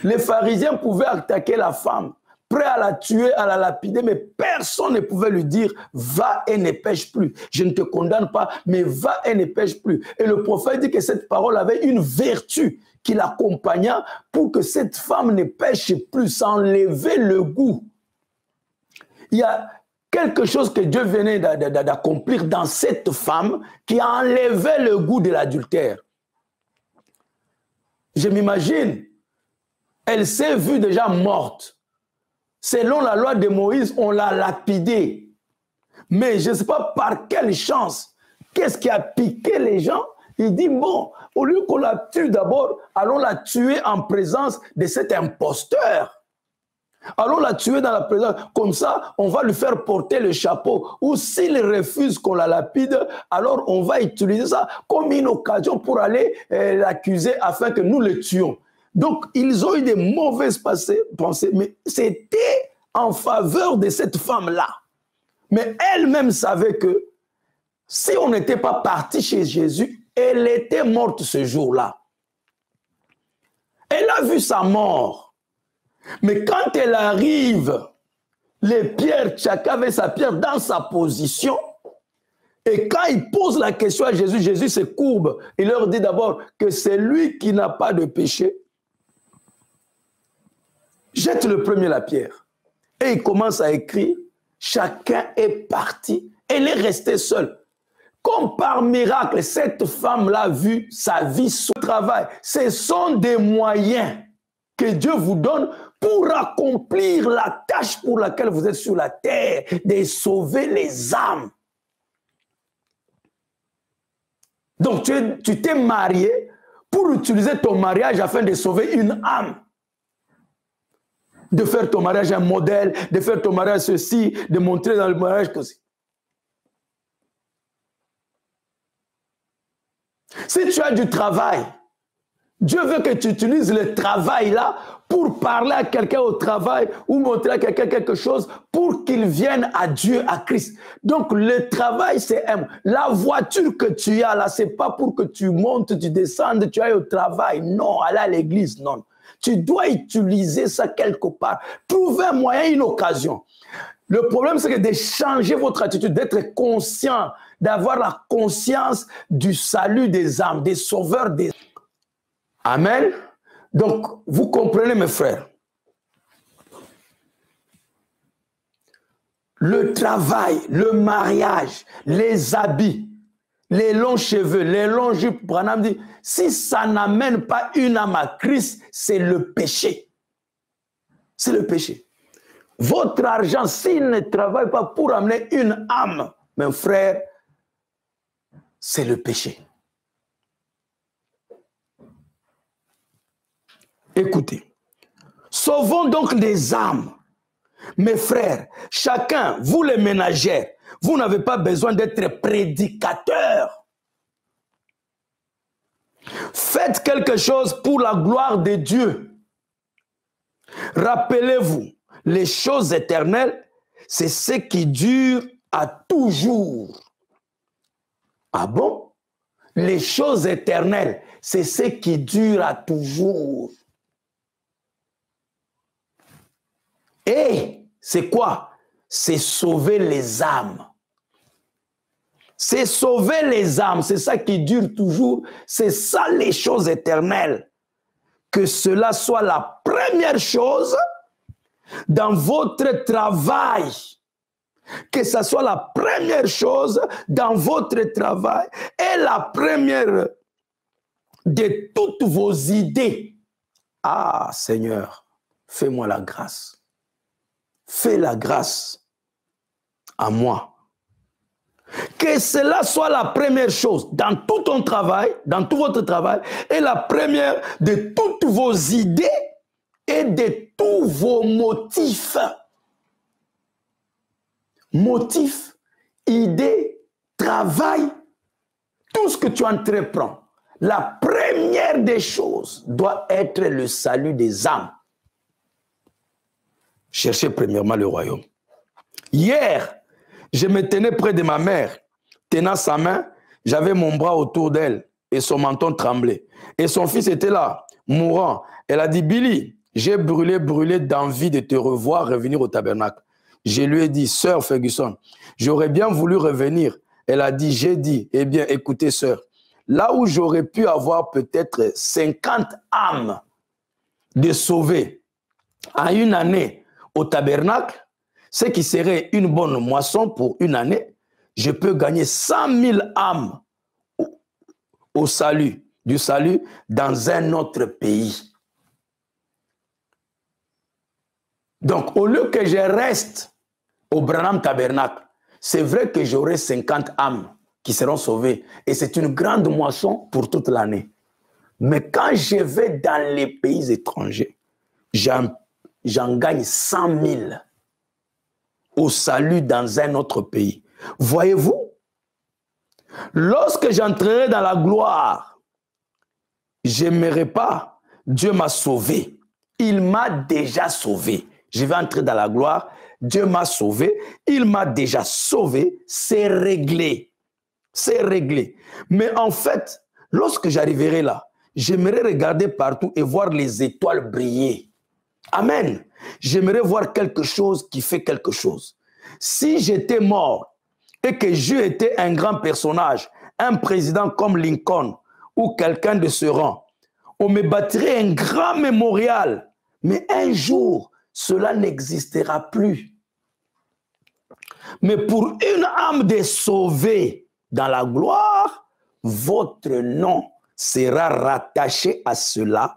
Les pharisiens pouvaient attaquer la femme, prêt à la tuer, à la lapider, mais personne ne pouvait lui dire « va et ne pêche plus ». Je ne te condamne pas, mais va et ne pêche plus. Et le prophète dit que cette parole avait une vertu qui l'accompagna pour que cette femme ne pêche plus, sans enlever le goût. Il y a quelque chose que Dieu venait d'accomplir dans cette femme qui a enlevé le goût de l'adultère. Je m'imagine, elle s'est vue déjà morte. Selon la loi de Moïse, on l'a lapidée. Mais je ne sais pas par quelle chance, qu'est-ce qui a piqué les gens? Il dit, bon, au lieu qu'on la tue d'abord, allons la tuer en présence de cet imposteur. Allons la tuer dans la présence. Comme ça, on va lui faire porter le chapeau. Ou s'il refuse qu'on la lapide, alors on va utiliser ça comme une occasion pour aller l'accuser afin que nous le tuions. Donc, ils ont eu des mauvaises pensées, mais c'était en faveur de cette femme-là. Mais elle-même savait que si on n'était pas parti chez Jésus, elle était morte ce jour-là. Elle a vu sa mort. Mais quand elle arrive, les pierres, chacun avait sa pierre dans sa position. Et quand il pose la question à Jésus, Jésus se courbe. Il leur dit d'abord que c'est lui qui n'a pas de péché. Jette le premier la pierre. Et il commence à écrire, chacun est parti. Elle est restée seule. Comme par miracle, cette femme-là a vu sa vie, son travail. Ce sont des moyens que Dieu vous donne pour accomplir la tâche pour laquelle vous êtes sur la terre, de sauver les âmes. Donc tu t'es marié pour utiliser ton mariage afin de sauver une âme. De faire ton mariage un modèle, de faire ton mariage ceci, de montrer dans le mariage que c'est. Si tu as du travail, Dieu veut que tu utilises le travail là pour parler à quelqu'un au travail ou montrer à quelqu'un quelque chose pour qu'il vienne à Dieu, à Christ. Donc le travail c'est la voiture que tu as là, c'est pas pour que tu montes, tu descendes, tu ailles au travail. Non, aller à l'église, non. Tu dois utiliser ça quelque part. Trouver un moyen, une occasion. Le problème c'est que de changer votre attitude, d'être conscient, d'avoir la conscience du salut des âmes, des sauveurs des âmes. Amen. Donc, vous comprenez, mes frères. Le travail, le mariage, les habits, les longs cheveux, les longs jupes, Branham dit, si ça n'amène pas une âme à Christ, c'est le péché. C'est le péché. Votre argent, s'il ne travaille pas pour amener une âme, mes frères, c'est le péché. Écoutez, sauvons donc les âmes. Mes frères, chacun, vous les ménagères, vous n'avez pas besoin d'être prédicateur. Faites quelque chose pour la gloire de Dieu. Rappelez-vous, les choses éternelles, c'est ce qui dure à toujours. Ah bon? Les choses éternelles, c'est ce qui dure à toujours. Et c'est quoi? C'est sauver les âmes. C'est sauver les âmes, c'est ça qui dure toujours. C'est ça les choses éternelles. Que cela soit la première chose dans votre travail. Que ça soit la première chose dans votre travail et la première de toutes vos idées. Ah Seigneur, fais-moi la grâce. Fais la grâce à moi. Que cela soit la première chose dans tout ton travail, dans tout votre travail, et la première de toutes vos idées et de tous vos motifs. Motifs, idées, travail, tout ce que tu entreprends. La première des choses doit être le salut des âmes. Cherchez premièrement le royaume. Hier, je me tenais près de ma mère, tenant sa main, j'avais mon bras autour d'elle et son menton tremblait. Et son fils était là, mourant. Elle a dit, Billy, j'ai brûlé d'envie de te revoir revenir au tabernacle. Je lui ai dit, sœur Ferguson, j'aurais bien voulu revenir. Elle a dit, j'ai dit, eh bien, écoutez, sœur, là où j'aurais pu avoir peut-être 50 âmes de sauver à une année, au tabernacle, ce qui serait une bonne moisson pour une année, je peux gagner 100 000 âmes au salut, du salut dans un autre pays. Donc, au lieu que je reste au Branham Tabernacle, c'est vrai que j'aurai 50 âmes qui seront sauvées et c'est une grande moisson pour toute l'année. Mais quand je vais dans les pays étrangers, j'en gagne 100 000 au salut dans un autre pays. Voyez-vous, lorsque j'entrerai dans la gloire, je n'aimerai pas. Dieu m'a sauvé. Il m'a déjà sauvé. Je vais entrer dans la gloire. Dieu m'a sauvé. Il m'a déjà sauvé. C'est réglé. C'est réglé. Mais en fait, lorsque j'arriverai là, j'aimerais regarder partout et voir les étoiles briller. Amen. J'aimerais voir quelque chose qui fait quelque chose. Si j'étais mort et que Dieu était un grand personnage, un président comme Lincoln ou quelqu'un de ce rang, on me bâtirait un grand mémorial. Mais un jour, cela n'existera plus. Mais pour une âme de sauvée dans la gloire, votre nom sera rattaché à cela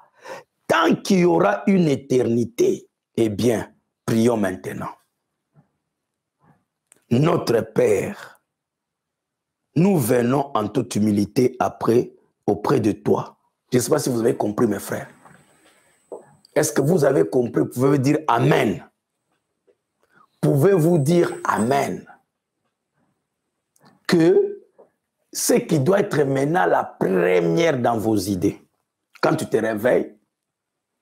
tant qu'il y aura une éternité. Eh bien, prions maintenant. Notre Père, nous venons en toute humilité auprès de toi. Je ne sais pas si vous avez compris, mes frères. Est-ce que vous avez compris? Pouvez-vous dire Amen? Pouvez-vous dire Amen? Que ce qui doit être maintenant la première dans vos idées. Quand tu te réveilles,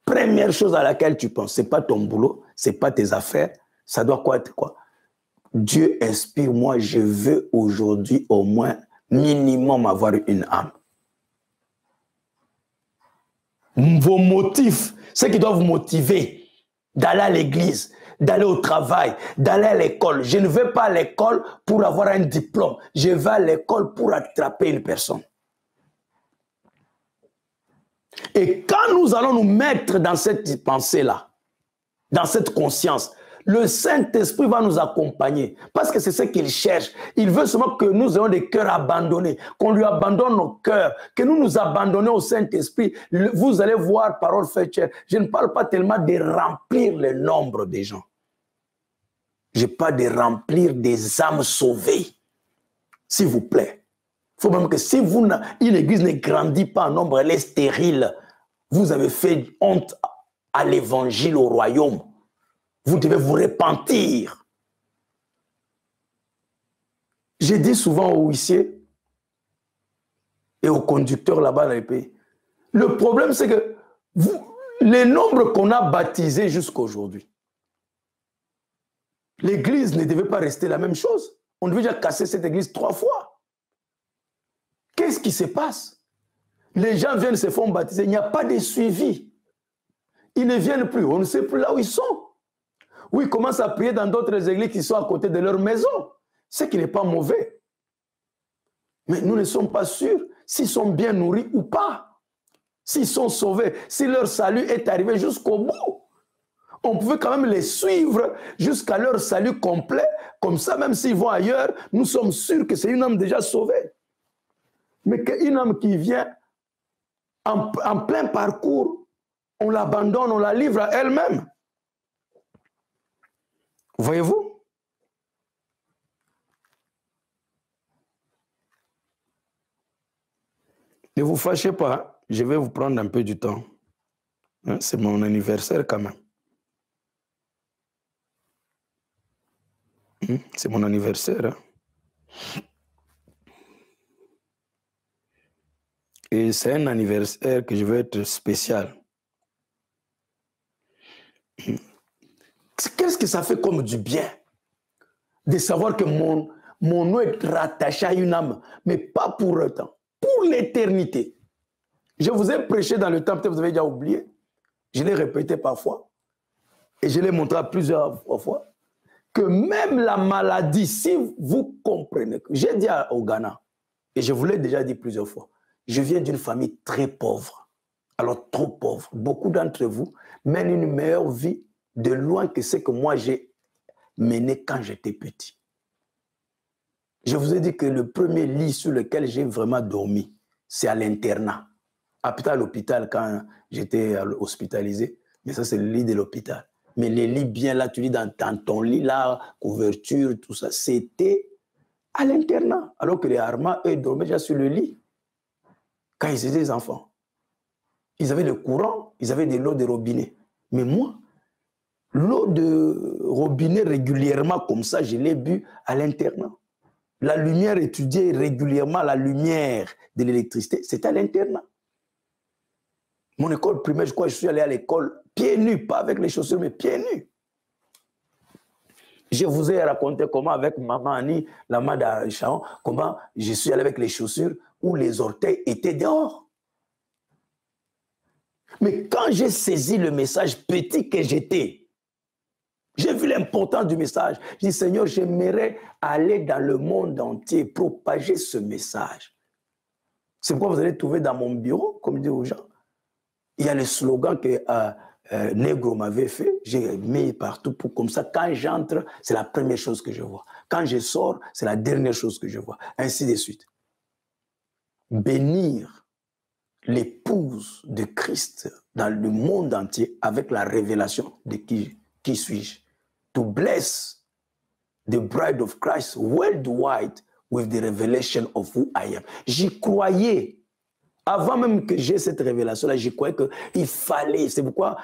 première chose à laquelle tu penses, ce n'est pas ton boulot, ce n'est pas tes affaires, ça doit quoi être quoi? Dieu inspire-moi, je veux aujourd'hui au moins minimum avoir une âme. Vos motifs, ce qui doit vous motiver d'aller à l'église, d'aller au travail, d'aller à l'école. Je ne vais pas à l'école pour avoir un diplôme. Je vais à l'école pour attraper une personne. Et quand nous allons nous mettre dans cette pensée-là, dans cette conscience, le Saint-Esprit va nous accompagner parce que c'est ce qu'il cherche. Il veut seulement que nous ayons des cœurs abandonnés, qu'on lui abandonne nos cœurs, que nous nous abandonnions au Saint-Esprit. Vous allez voir, parole faite chair. Je ne parle pas tellement de remplir le nombre des gens. Je parle de remplir des âmes sauvées. S'il vous plaît. Il faut même que si une église ne grandit pas en nombre, elle est stérile. Vous avez fait honte à l'évangile, au royaume. Vous devez vous repentir. J'ai dit souvent aux huissiers et aux conducteurs là-bas dans les pays, le problème c'est que les nombres qu'on a baptisés jusqu'à aujourd'hui, l'église ne devait pas rester la même chose. On devait déjà casser cette église 3 fois. Qu'est-ce qui se passe? Les gens viennent se font baptiser, il n'y a pas de suivi. Ils ne viennent plus, on ne sait plus là où ils sont. Oui, ils commencent à prier dans d'autres églises qui sont à côté de leur maison. Ce qui n'est pas mauvais. Mais nous ne sommes pas sûrs s'ils sont bien nourris ou pas. S'ils sont sauvés, si leur salut est arrivé jusqu'au bout. On pouvait quand même les suivre jusqu'à leur salut complet. Comme ça, même s'ils vont ailleurs, nous sommes sûrs que c'est une âme déjà sauvée. Mais qu'une âme qui vient en plein parcours, on l'abandonne, on la livre à elle-même. Voyez-vous? Ne vous fâchez pas, je vais vous prendre un peu du temps. C'est mon anniversaire quand même. C'est mon anniversaire. Et c'est un anniversaire que je veux être spécial. Qu'est-ce que ça fait comme du bien de savoir que mon nom est rattaché à une âme, mais pas pour le temps, pour l'éternité. Je vous ai prêché dans le temps, peut-être vous avez déjà oublié. Je l'ai répété parfois et je l'ai montré à plusieurs fois que même la maladie, si vous comprenez, j'ai dit au Ghana, et je vous l'ai déjà dit plusieurs fois, je viens d'une famille très pauvre, alors trop pauvre. Beaucoup d'entre vous mènent une meilleure vie de loin que ce que moi j'ai mené quand j'étais petit. Je vous ai dit que le premier lit sur lequel j'ai vraiment dormi, c'est à l'internat. Après à l'hôpital quand j'étais hospitalisé, mais ça c'est le lit de l'hôpital. Mais les lits bien là, tu lis dans ton lit là, couverture, tout ça, c'était à l'internat. Alors que les Armas, eux, dormaient déjà sur le lit. Quand ils étaient des enfants. Ils avaient le courant, ils avaient de l'eau de robinet. Mais moi, L'eau de robinet régulièrement comme ça, je l'ai bu à l'internat. La lumière étudiée régulièrement, la lumière de l'électricité, c'est à l'internat. Mon école primaire, je crois que je suis allé à l'école pieds nus, pas avec les chaussures, mais pieds nus. Je vous ai raconté comment avec maman Annie, la main d'Achaon, comment je suis allé avec les chaussures où les orteils étaient dehors. Mais quand j'ai saisi le message petit que j'étais, j'ai vu l'importance du message. Je dis, Seigneur, j'aimerais aller dans le monde entier, propager ce message. C'est pourquoi vous allez trouver dans mon bureau, comme dit aux gens, il y a le slogan que Negro m'avait fait, j'ai mis partout pour comme ça, quand j'entre, c'est la première chose que je vois. Quand je sors, c'est la dernière chose que je vois. Ainsi de suite. Bénir l'épouse de Christ dans le monde entier avec la révélation de qui suis-je. To bless the bride of Christ worldwide with the revelation of who I am. J'y croyais. Avant même que j'ai cette révélation-là, j'y croyais qu'il fallait. C'est pourquoi,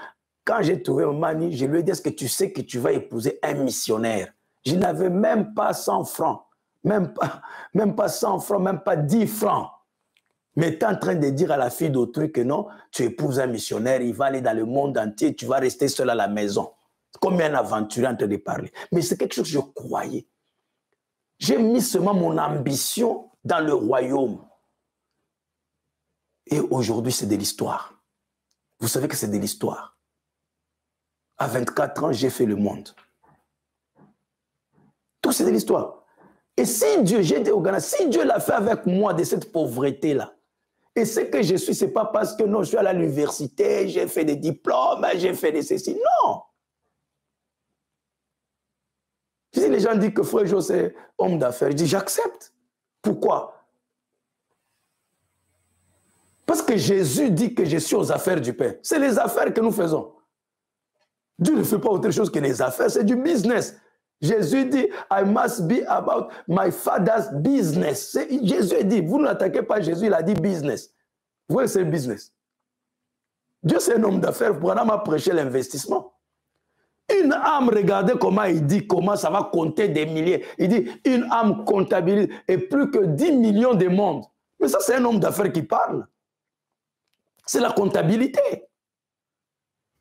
quand j'ai trouvé un mani, je lui ai dit, est-ce que tu sais que tu vas épouser un missionnaire? Je n'avais même pas 100 francs. Même pas 100 francs, même pas 10 francs. Mais tu es en train de dire à la fille d'autrui que non, tu épouses un missionnaire, il va aller dans le monde entier, tu vas rester seul à la maison. Comme un aventurier en train de parler. Mais c'est quelque chose que je croyais. J'ai mis seulement mon ambition dans le royaume. Et aujourd'hui, c'est de l'histoire. Vous savez que c'est de l'histoire. À 24 ans, j'ai fait le monde. Tout, c'est de l'histoire. Et si Dieu, j'ai été au Ghana, si Dieu l'a fait avec moi de cette pauvreté-là, et ce que je suis, ce n'est pas parce que non, je suis à l'université, j'ai fait des diplômes, j'ai fait des ceci. Non. Si les gens disent que Frère Jo, c'est homme d'affaires, je dis j'accepte. Pourquoi? Parce que Jésus dit que je suis aux affaires du Père. C'est les affaires que nous faisons. Dieu ne fait pas autre chose que les affaires, c'est du business. Jésus dit, I must be about my father's business. Jésus dit, vous n'attaquez pas Jésus, il a dit business. Vous voyez, c'est business. Dieu, c'est un homme d'affaires. Pour un m'a prêché l'investissement. Une âme, regardez comment il dit, comment ça va compter des milliers. Il dit, une âme comptabilise et plus que 10 millions de mondes. Mais ça, c'est un homme d'affaires qui parle. C'est la comptabilité.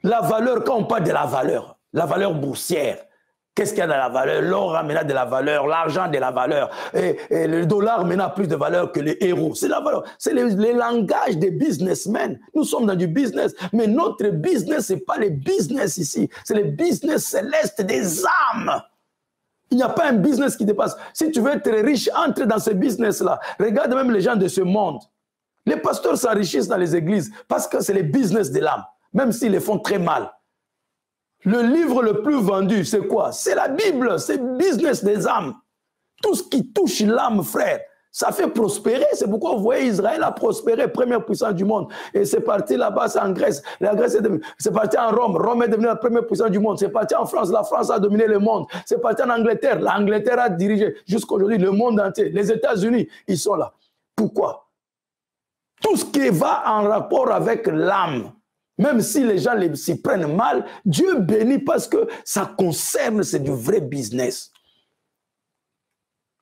La valeur, quand on parle de la valeur boursière, qu'est-ce qu'il y a dans la valeur? L'or a maintenant de la valeur, l'argent de la valeur, et le dollar maintenant a plus de valeur que les héros. C'est la valeur. C'est les langages des businessmen. Nous sommes dans du business, mais notre business, ce n'est pas le business ici. C'est le business céleste des âmes. Il n'y a pas un business qui dépasse. Si tu veux être riche, entre dans ce business-là. Regarde même les gens de ce monde. Les pasteurs s'enrichissent dans les églises parce que c'est le business de l'âme, même s'ils le font très mal. Le livre le plus vendu, c'est quoi? C'est la Bible, c'est le business des âmes. Tout ce qui touche l'âme, frère, ça fait prospérer. C'est pourquoi vous voyez Israël a prospéré, première puissance du monde. Et c'est parti là-bas, c'est en Grèce. La Grèce c'est parti en Rome. Rome est devenue la première puissance du monde. C'est parti en France. La France a dominé le monde. C'est parti en Angleterre. L'Angleterre a dirigé jusqu'aujourd'hui le monde entier. Les États-Unis, ils sont là. Pourquoi? Tout ce qui va en rapport avec l'âme, même si les gens s'y prennent mal, Dieu bénit parce que ça concerne, c'est du vrai business.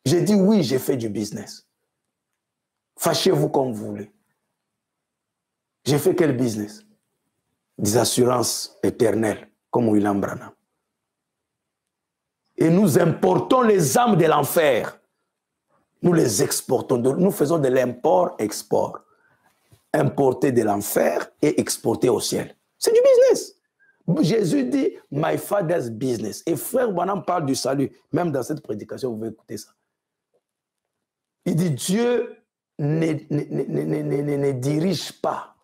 J'ai dit oui, j'ai fait du business. Fâchez-vous comme vous voulez. J'ai fait quel business? Des assurances éternelles, comme William Branham. Et nous importons les âmes de l'enfer. Nous les exportons. Nous faisons de l'import-export. Importer de l'enfer et exporter au ciel. C'est du business. Jésus dit, my father's business. Et frère Branham parle du salut. Même dans cette prédication, vous pouvez écouter ça. Il dit, Dieu ne dirige pas,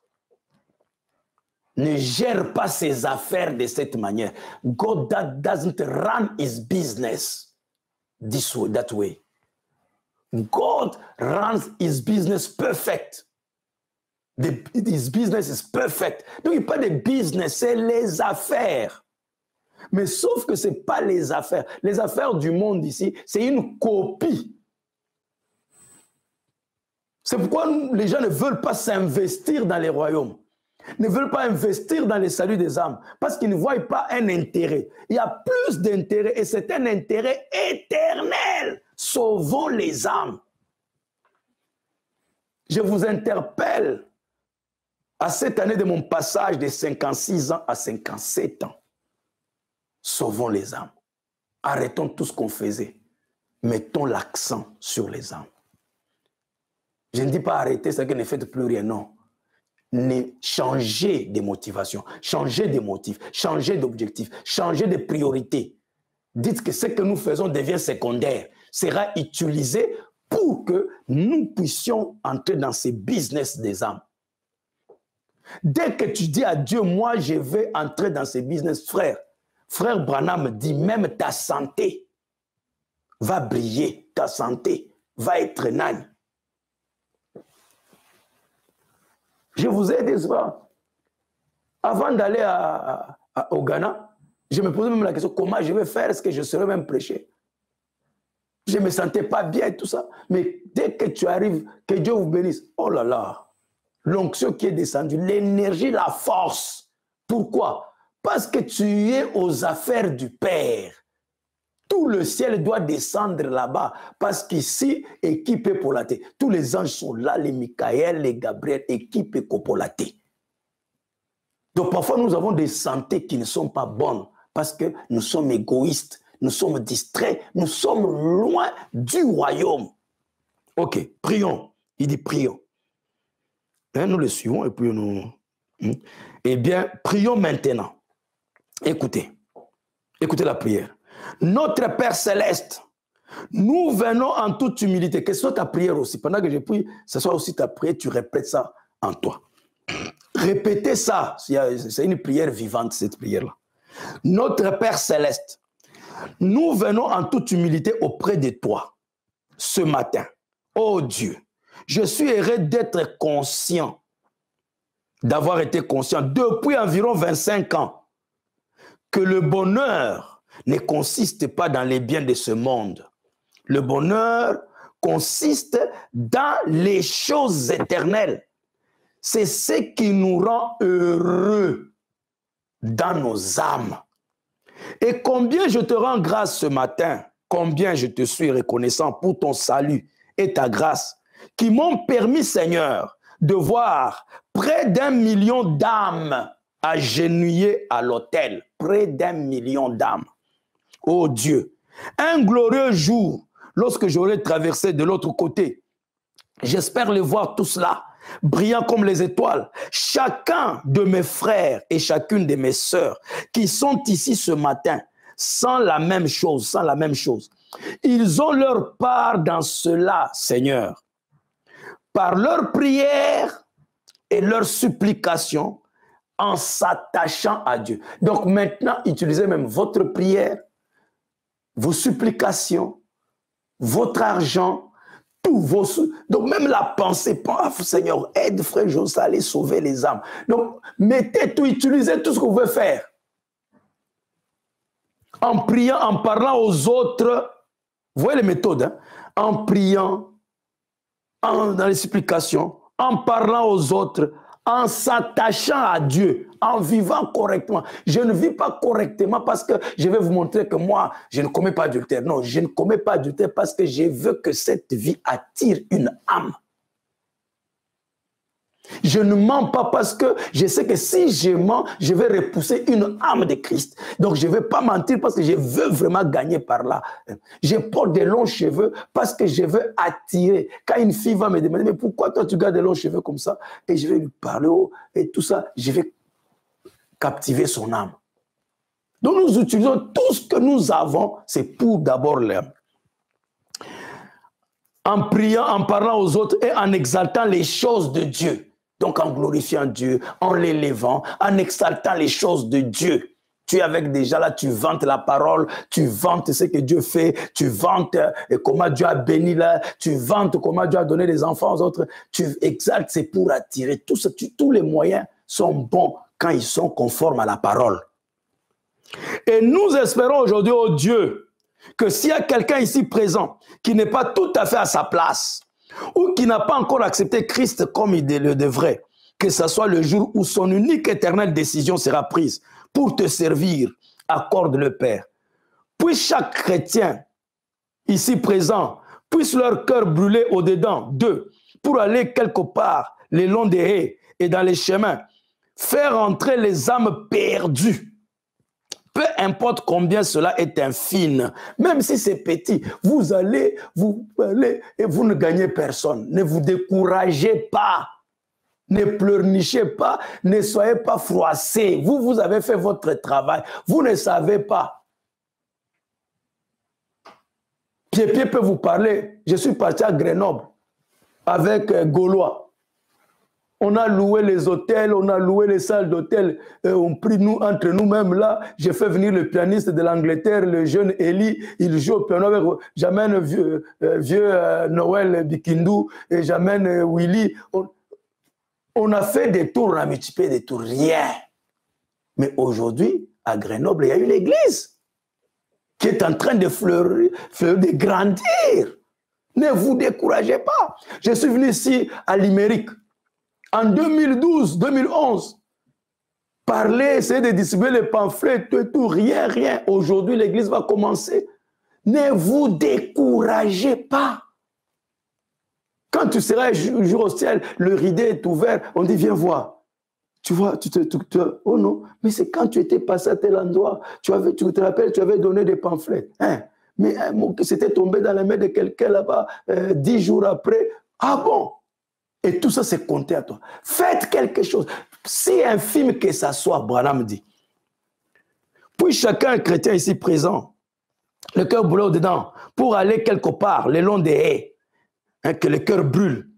ne gère pas ses affaires de cette manière. God doesn't run his business this way, that way. God runs his business perfect. His business is perfect. Donc, il n'y a pas de business, c'est les affaires. Mais sauf que ce n'est pas les affaires. Les affaires du monde ici, c'est une copie. C'est pourquoi les gens ne veulent pas s'investir dans les royaumes. ne veulent pas investir dans le salut des âmes parce qu'ils ne voient pas un intérêt. Il y a plus d'intérêt et c'est un intérêt éternel. Sauvons les âmes. Je vous interpelle à cette année de mon passage de 56 ans à 57 ans. Sauvons les âmes. Arrêtons tout ce qu'on faisait. Mettons l'accent sur les âmes. Je ne dis pas arrêter, c'est que ne faites plus rien, non. Changez de motivation, changez de motifs, changez d'objectifs, changez de priorités. Dites que ce que nous faisons devient secondaire, sera utilisé pour que nous puissions entrer dans ces business des âmes. Dès que tu dis à Dieu, moi je vais entrer dans ces business, frère Branham dit, même ta santé va briller, ta santé va être naine. Je vous ai dit ça. Avant d'aller au Ghana, je me posais même la question, comment je vais faire? Est-ce que je serai même prêché? Je ne me sentais pas bien et tout ça. Mais dès que tu arrives, que Dieu vous bénisse, oh là là, l'onction qui est descendue, l'énergie, la force. Pourquoi? Parce que tu es aux affaires du Père. Tout le ciel doit descendre là-bas parce qu'ici, équipé pour la terre. Tous les anges sont là, les Michael, les Gabriel, équipés pour la terre. Donc parfois, nous avons des santé qui ne sont pas bonnes parce que nous sommes égoïstes, nous sommes distraits, nous sommes loin du royaume. Ok, prions. Il dit prions. Hein, nous le suivons et puis nous... Eh bien, prions maintenant. Écoutez. Écoutez la prière. Notre Père Céleste, nous venons en toute humilité. Que ce soit ta prière aussi. Pendant que je prie, ce soit aussi ta prière, tu répètes ça en toi. Répétez ça. C'est une prière vivante, cette prière-là. Notre Père Céleste, nous venons en toute humilité auprès de toi ce matin. Oh Dieu, je suis heureux d'être conscient, d'avoir été conscient depuis environ 25 ans que le bonheur ne consiste pas dans les biens de ce monde. Le bonheur consiste dans les choses éternelles. C'est ce qui nous rend heureux dans nos âmes. Et combien je te rends grâce ce matin, combien je te suis reconnaissant pour ton salut et ta grâce, qui m'ont permis, Seigneur, de voir près d'1 million d'âmes agenouillées à l'autel. Près d'1 million d'âmes. Oh Dieu, un glorieux jour, lorsque j'aurai traversé de l'autre côté, j'espère les voir tous là, brillants comme les étoiles. Chacun de mes frères et chacune de mes sœurs qui sont ici ce matin, sans la même chose, sans la même chose. Ils ont leur part dans cela, Seigneur. Par leur prière et leur supplication, en s'attachant à Dieu. Donc maintenant, utilisez même votre prière, vos supplications, votre argent, tous vos... Donc même la pensée, Seigneur, aide frère José à aller sauver les âmes. Donc mettez tout, utilisez tout ce que vous pouvez faire. En priant, en parlant aux autres, vous voyez les méthodes, hein? En priant, dans les supplications, en parlant aux autres, en s'attachant à Dieu, en vivant correctement. Je ne vis pas correctement parce que je vais vous montrer que moi, je ne commets pas d'adultère. Non, je ne commets pas d'adultère parce que je veux que cette vie attire une âme. Je ne mens pas parce que je sais que si je mens, je vais repousser une âme de Christ. Donc je ne vais pas mentir parce que je veux vraiment gagner par là. Je porte des longs cheveux parce que je veux attirer. Quand une fille va me demander, mais pourquoi toi tu gardes des longs cheveux comme ça? Et je vais lui parler et tout ça, je vais captiver son âme. Donc nous utilisons tout ce que nous avons, c'est pour d'abord l'âme. En priant, en parlant aux autres et en exaltant les choses de Dieu. Donc en glorifiant Dieu, en l'élevant, en exaltant les choses de Dieu. Tu es avec déjà là, tu vantes la parole, tu vantes ce que Dieu fait, tu vantes comment Dieu a béni là, tu vantes comment Dieu a donné des enfants aux autres. Tu exaltes, c'est pour attirer. Tout ça, tous les moyens sont bons quand ils sont conformes à la parole. Et nous espérons aujourd'hui, oh Dieu, que s'il y a quelqu'un ici présent qui n'est pas tout à fait à sa place, ou qui n'a pas encore accepté Christ comme il le devrait, que ce soit le jour où son unique éternelle décision sera prise pour te servir, accorde le Père. Puis chaque chrétien ici présent puisse leur cœur brûler au-dedans d'eux pour aller quelque part le long des haies et dans les chemins, faire entrer les âmes perdues. Peu importe combien cela est infime, même si c'est petit, vous allez et vous ne gagnez personne. Ne vous découragez pas. Ne pleurnichez pas, ne soyez pas froissés. Vous avez fait votre travail. Vous ne savez pas. Pierre peut vous parler. Je suis parti à Grenoble avec Gaulois. On a loué les hôtels, on a loué les salles d'hôtel. On prie entre nous-mêmes là. J'ai fait venir le pianiste de l'Angleterre, le jeune Eli. Il joue au piano. J'amène vieux Noël Bikindou et j'amène Willy. On a fait des tours, on a multiplié des tours, rien. Mais aujourd'hui, à Grenoble, il y a une église qui est en train de fleurir, de grandir. Ne vous découragez pas. Je suis venu ici à Limerick en 2012, 2011. Parler, essayer de distribuer les pamphlets, tout, rien. Aujourd'hui, l'église va commencer. Ne vous découragez pas. Quand tu seras un jour au ciel, le rideau est ouvert, on dit viens voir. Tu vois, oh non, mais c'est quand tu étais passé à tel endroit, tu te rappelles, tu avais donné des pamphlets. Hein? Mais c'était tombé dans la main de quelqu'un là-bas 10 jours après. Ah bon? Et tout ça, c'est compté à toi. Faites quelque chose. Si infime que ça soit, Branham dit. Puis chacun chrétien ici présent, le cœur brûlé dedans, pour aller quelque part, le long des haies, hein, que le cœur brûle,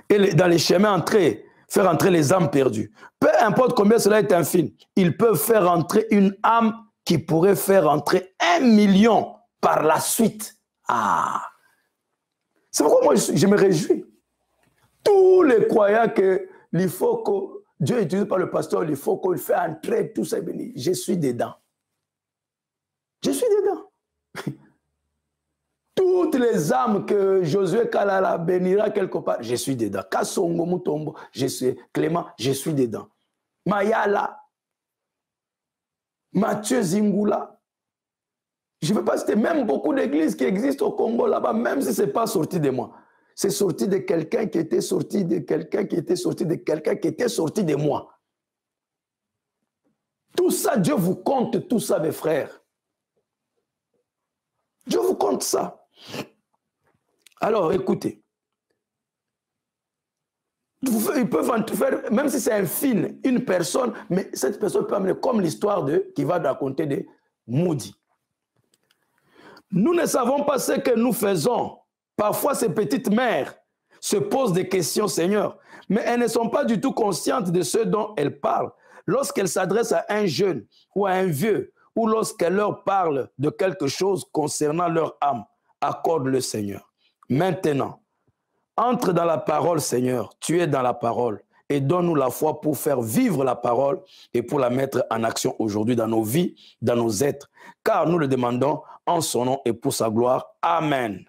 et dans les chemins entrer, faire entrer les âmes perdues. Peu importe combien cela est infime, ils peuvent faire entrer une âme qui pourrait faire entrer 1 million par la suite. Ah! C'est pourquoi moi je me réjouis. Tous les croyants qu'il faut que Dieu utilise par le pasteur, il faut qu'il fasse entrer tout ça. Je suis dedans. Je suis dedans. Toutes les âmes que Josué Kalala bénira quelque part, je suis dedans. Kassongo Mutombo, je suis Clément, je suis dedans. Mayala, Mathieu Zingula. Je ne veux pas citer même beaucoup d'églises qui existent au Congo là-bas, même si ce n'est pas sorti de moi. C'est sorti de quelqu'un qui était sorti de quelqu'un qui était sorti de quelqu'un qui était sorti de moi. Tout ça, Dieu vous compte tout ça, mes frères. Dieu vous compte ça. Alors, écoutez. Ils peuvent en faire, même si c'est infime, une personne, mais cette personne peut amener comme l'histoire qui va raconter de Moody. Nous ne savons pas ce que nous faisons. Parfois, ces petites mères se posent des questions, Seigneur, mais elles ne sont pas du tout conscientes de ce dont elles parlent. Lorsqu'elles s'adressent à un jeune ou à un vieux, ou lorsqu'elles leur parlent de quelque chose concernant leur âme, accorde le Seigneur. Maintenant, entre dans la parole, Seigneur, tu es dans la parole, et donne-nous la foi pour faire vivre la parole et pour la mettre en action aujourd'hui dans nos vies, dans nos êtres, car nous le demandons en son nom et pour sa gloire. Amen.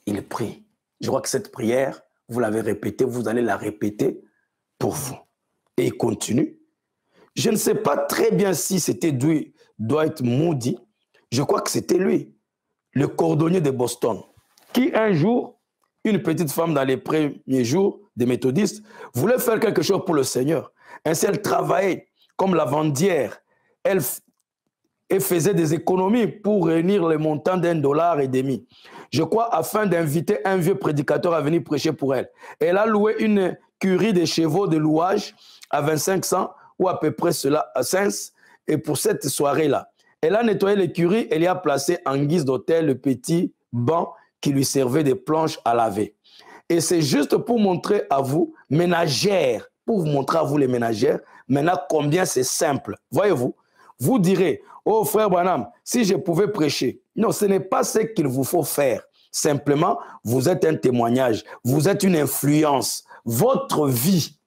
Il prie. Je crois que cette prière, vous l'avez répétée, vous allez la répéter pour vous. Et il continue. Je ne sais pas très bien si c'était Dwight Moody. Je crois que c'était lui, le cordonnier de Boston, qui un jour, une petite femme dans les premiers jours des méthodistes, voulait faire quelque chose pour le Seigneur. Ainsi, elle travaillait comme lavandière. Elle faisait des économies pour réunir le montant $1,50. Je crois, afin d'inviter un vieux prédicateur à venir prêcher pour elle. Elle a loué une curie de chevaux de louage à 25 cents, ou à peu près cela, à 5, et pour cette soirée-là. Elle a nettoyé l'écurie, elle y a placé en guise d'hôtel le petit banc qui lui servait de planche à laver. Et c'est juste pour montrer à vous, ménagères, pour vous montrer à vous les ménagères, maintenant combien c'est simple. Voyez-vous, vous direz, oh frère Branham, si je pouvais prêcher. Non, ce n'est pas ce qu'il vous faut faire. Simplement, vous êtes un témoignage, vous êtes une influence, votre vie.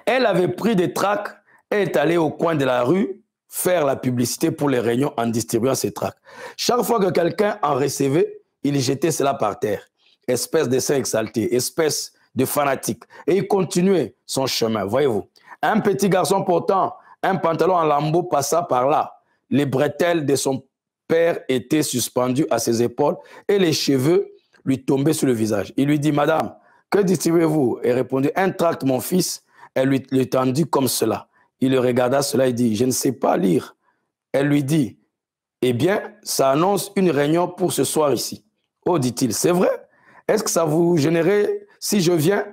Elle avait pris des tracts et est allée au coin de la rue faire la publicité pour les réunions en distribuant ces tracts. Chaque fois que quelqu'un en recevait, il jetait cela par terre. Espèce de saint exalté, espèce de fanatique. Et il continuait son chemin, voyez-vous. Un petit garçon portant un pantalon en lambeaux passa par là. Les bretelles de son père étaient suspendues à ses épaules et les cheveux lui tombaient sur le visage. Il lui dit, « Madame, que distribuez-vous » Elle répondit, « Un tract, mon fils. » Elle lui tendit comme cela. Il le regarda cela et dit, « Je ne sais pas lire. » Elle lui dit, « Eh bien, ça annonce une réunion pour ce soir ici. » Oh, dit-il, « C'est vrai? Est-ce que ça vous gênerait si je viens? »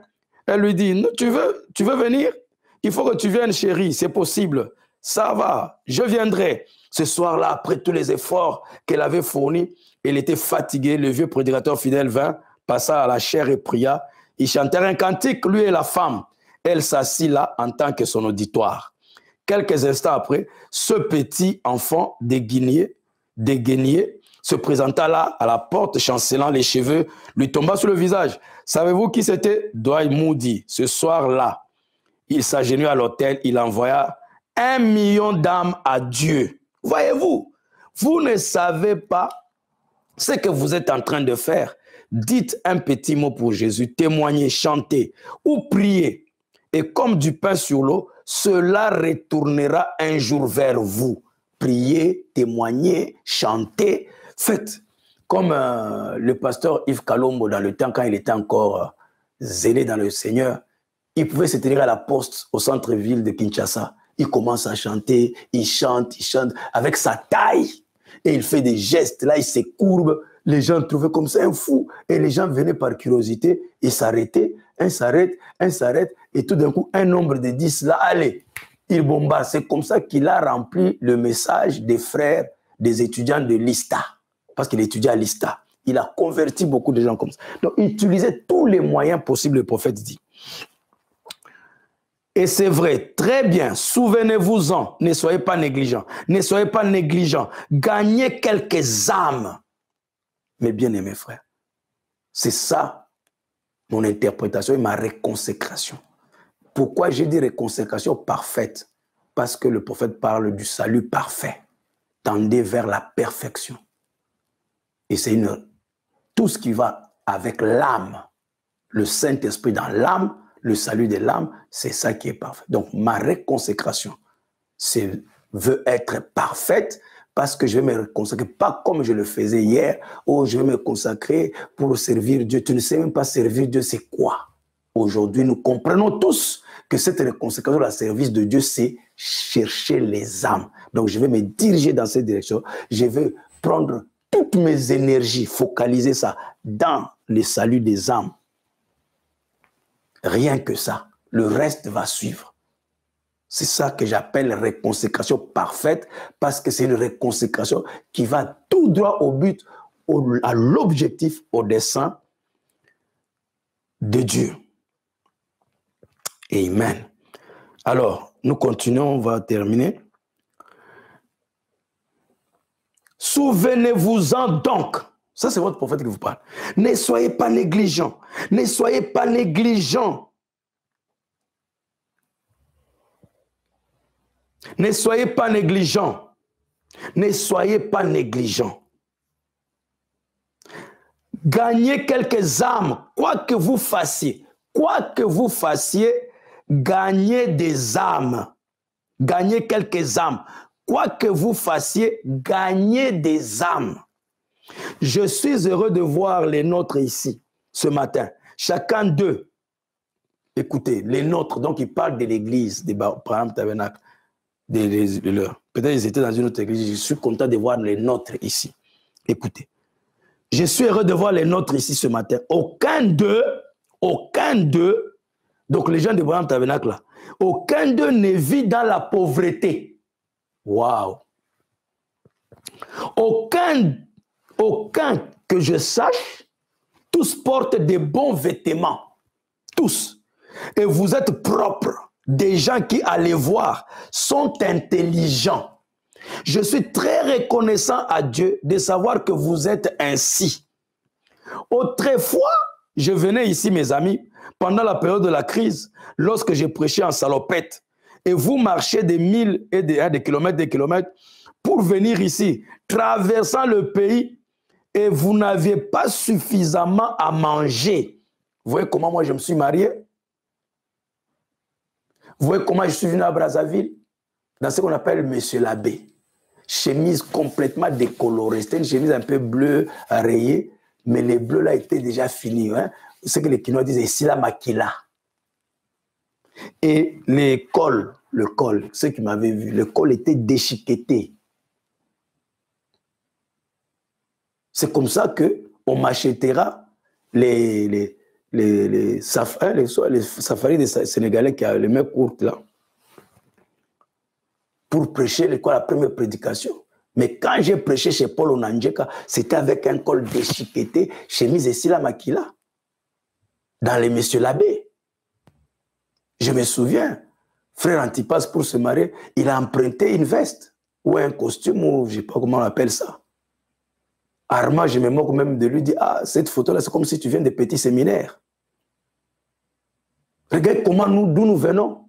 Elle lui dit, « Tu veux venir? Il faut que tu viennes, chérie, c'est possible. Ça va, je viendrai. » Ce soir-là, après tous les efforts qu'elle avait fournis, elle était fatiguée. Le vieux prédicateur fidèle vint, passa à la chaire et pria. Ils chantèrent un cantique, lui et la femme. Elle s'assit là en tant que son auditoire. Quelques instants après, ce petit enfant déguiné se présenta là à la porte, chancelant les cheveux, lui tomba sur le visage. Savez-vous qui c'était? Dwight Moody. Ce soir-là, il s'agenouilla à l'autel, il envoya 1 million d'âmes à Dieu. Voyez-vous, vous ne savez pas ce que vous êtes en train de faire. Dites un petit mot pour Jésus, témoignez, chantez ou priez. Et comme du pain sur l'eau, cela retournera un jour vers vous. Priez, témoignez, chantez, faites. Comme le pasteur Yves Kalombo, dans le temps quand il était encore zélé dans le Seigneur, il pouvait se tenir à la poste au centre-ville de Kinshasa. Il commence à chanter, il chante avec sa taille. Et il fait des gestes, là il se courbe. Les gens trouvaient comme ça un fou. Et les gens venaient par curiosité et s'arrêtaient. Un s'arrête. Et tout d'un coup, un nombre de 10 là, allez, il bombarde. C'est comme ça qu'il a rempli le message des frères, des étudiants de l'ISTA. Parce qu'il étudiait à l'ISTA. Il a converti beaucoup de gens comme ça. Donc, il utilisait tous les moyens possibles, le prophète dit. Et c'est vrai, très bien, souvenez-vous-en, ne soyez pas négligents. Ne soyez pas négligents. Gagnez quelques âmes. Mes bien-aimés frères, c'est ça mon interprétation et ma réconsécration. Pourquoi j'ai dit réconsécration parfaite? Parce que le prophète parle du salut parfait. Tendez vers la perfection. Et c'est tout ce qui va avec l'âme, le Saint-Esprit dans l'âme, le salut de l'âme, c'est ça qui est parfait. Donc ma réconsécration veut être parfaite parce que je vais me consacrer, pas comme je le faisais hier, où je vais me consacrer pour servir Dieu. Tu ne sais même pas servir Dieu, c'est quoi? Aujourd'hui, nous comprenons tous que cette réconsécration au service de Dieu, c'est chercher les âmes. Donc, je vais me diriger dans cette direction. Je vais prendre toutes mes énergies, focaliser ça dans le salut des âmes. Rien que ça. Le reste va suivre. C'est ça que j'appelle réconsécration parfaite, parce que c'est une réconsécration qui va tout droit au but, à l'objectif, au dessein de Dieu. Amen. Alors, nous continuons, on va terminer. Souvenez-vous-en donc. Ça, c'est votre prophète qui vous parle. Ne soyez pas négligents. Ne soyez pas négligents. Ne soyez pas négligents. Ne soyez pas négligents. Gagnez quelques âmes, quoi que vous fassiez. Quoi que vous fassiez, gagnez des âmes. Gagnez quelques âmes. Quoi que vous fassiez, gagnez des âmes. Je suis heureux de voir les nôtres ici, ce matin. Chacun d'eux. Écoutez, les nôtres, donc ils parlent de l'église, des Abraham Tabernacle. Peut-être ils étaient dans une autre église. Je suis content de voir les nôtres ici. Écoutez. Je suis heureux de voir les nôtres ici ce matin. Aucun d'eux, donc les gens d'Abraham Tabernacle là, aucun d'eux ne vit dans la pauvreté. Waouh! Aucun que je sache, tous portent des bons vêtements. Tous. Et vous êtes propres. Des gens qui, allez voir, sont intelligents. Je suis très reconnaissant à Dieu de savoir que vous êtes ainsi. Autrefois, je venais ici, mes amis, pendant la période de la crise, lorsque j'ai prêché en salopette, et vous marchez des milles et des kilomètres, pour venir ici, traversant le pays, et vous n'aviez pas suffisamment à manger. Vous voyez comment moi je me suis marié? Vous voyez comment je suis venu à Brazzaville? Dans ce qu'on appelle Monsieur l'abbé. Chemise complètement décolorée. C'était une chemise un peu bleue, rayée, mais les bleus là étaient déjà finis. Hein? Ce que les Quinois disaient, ici la maquilla. Et les cols, le col, ceux qui m'avaient vu, le col était déchiqueté. C'est comme ça qu'on m'achètera les safaris des Sénégalais qui ont les mains courtes là, pour prêcher la première prédication. Mais quand j'ai prêché chez Paul Onandjeka, c'était avec un col déchiqueté, chemise et sila makila, dans les Messieurs l'abbé. Je me souviens, frère Antipas, pour se marier, il a emprunté une veste ou un costume, ou je ne sais pas comment on appelle ça. Armand, je me moque même de lui, dit, ah, cette photo-là, c'est comme si tu viens des petits séminaires. Regarde comment d'où nous venons.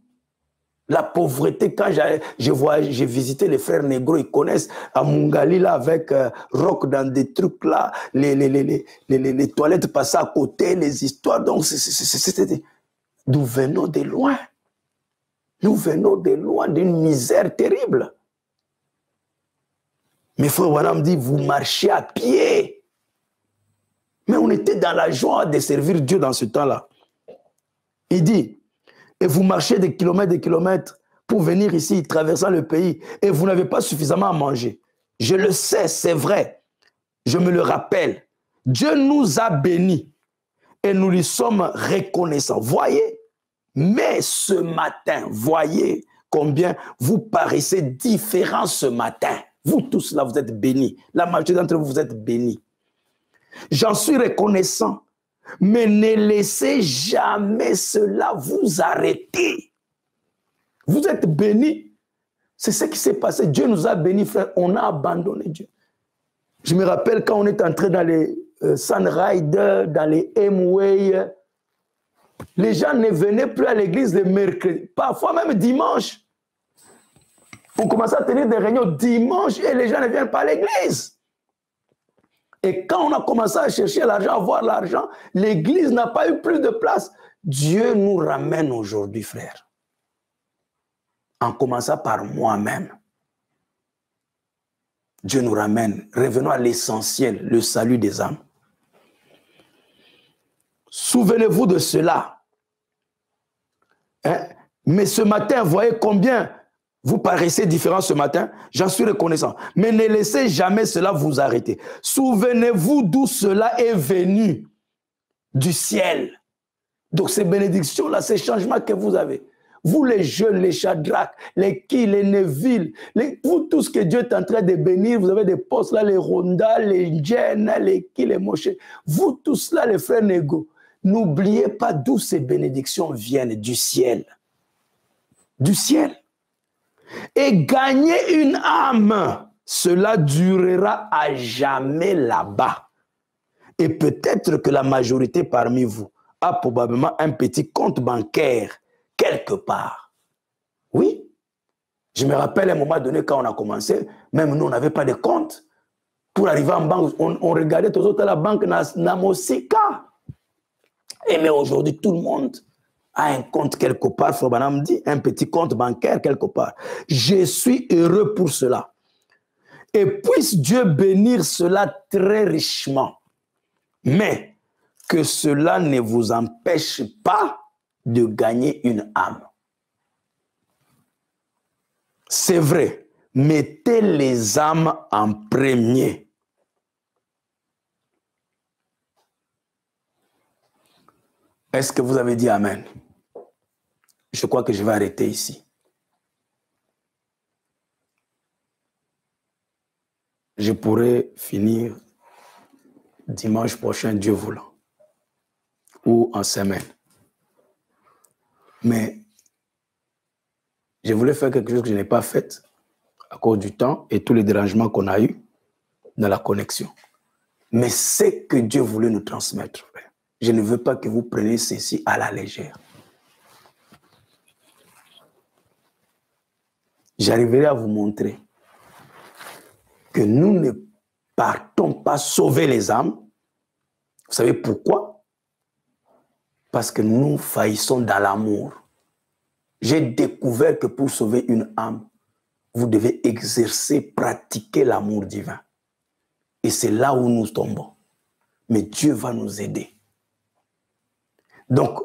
La pauvreté, quand j'ai visité les frères négros, ils connaissent à Mungali, là, avec rock dans des trucs là, les toilettes passées à côté, les histoires. Donc, nous venons de loin. Nous venons de loin d'une misère terrible. Mes frères Wanam dit, vous marchez à pied. Mais on était dans la joie de servir Dieu dans ce temps-là. Il dit, et vous marchez des kilomètres pour venir ici, traversant le pays, et vous n'avez pas suffisamment à manger. Je le sais, c'est vrai. Je me le rappelle. Dieu nous a bénis et nous lui sommes reconnaissants. Voyez, mais ce matin, voyez combien vous paraissez différents ce matin. Vous tous là, vous êtes bénis. La majorité d'entre vous, vous êtes bénis. J'en suis reconnaissant. Mais ne laissez jamais cela vous arrêter. Vous êtes bénis. C'est ce qui s'est passé. Dieu nous a bénis, frère. On a abandonné Dieu. Je me rappelle quand on est entré dans les Sunrider, dans les M-Way, les gens ne venaient plus à l'église le mercredi, parfois même dimanche. On commençait à tenir des réunions dimanche et les gens ne viennent pas à l'église. Et quand on a commencé à chercher l'argent, à avoir l'argent, l'église n'a pas eu plus de place. Dieu nous ramène aujourd'hui, frère. En commençant par moi-même. Dieu nous ramène. Revenons à l'essentiel, le salut des âmes. Souvenez-vous de cela. Hein? Mais ce matin, voyez combien vous paraissez différents ce matin, j'en suis reconnaissant. Mais ne laissez jamais cela vous arrêter. Souvenez-vous d'où cela est venu, du ciel. Donc ces bénédictions-là, ces changements que vous avez, vous les jeunes, les Shadrach, les Ki, les Neville, vous tous que Dieu est en train de bénir, vous avez des postes là, les Ronda, les Jen, les Ki, les Moshe, vous tous là, les frères Nego, n'oubliez pas d'où ces bénédictions viennent, du ciel. Du ciel. Et gagner une âme, cela durera à jamais là-bas. Et peut-être que la majorité parmi vous a probablement un petit compte bancaire quelque part. Oui. Je me rappelle à un moment donné quand on a commencé, même nous on n'avait pas de compte. Pour arriver en banque, on regardait tous autres à la banque Namosika. Et mais aujourd'hui tout le monde a un compte quelque part, Frobanam dit, un petit compte bancaire quelque part. Je suis heureux pour cela. Et puisse Dieu bénir cela très richement. Mais que cela ne vous empêche pas de gagner une âme. C'est vrai, mettez les âmes en premier. Est-ce que vous avez dit Amen? Je crois que je vais arrêter ici. Je pourrai finir dimanche prochain, Dieu voulant, ou en semaine. Mais je voulais faire quelque chose que je n'ai pas fait à cause du temps et tous les dérangements qu'on a eus dans la connexion. Mais c'est que Dieu voulait nous transmettre, frère. Je ne veux pas que vous preniez ceci à la légère. J'arriverai à vous montrer que nous ne partons pas sauver les âmes. Vous savez pourquoi? Parce que nous faillissons dans l'amour. J'ai découvert que pour sauver une âme, vous devez exercer, pratiquer l'amour divin. Et c'est là où nous tombons. Mais Dieu va nous aider. Donc,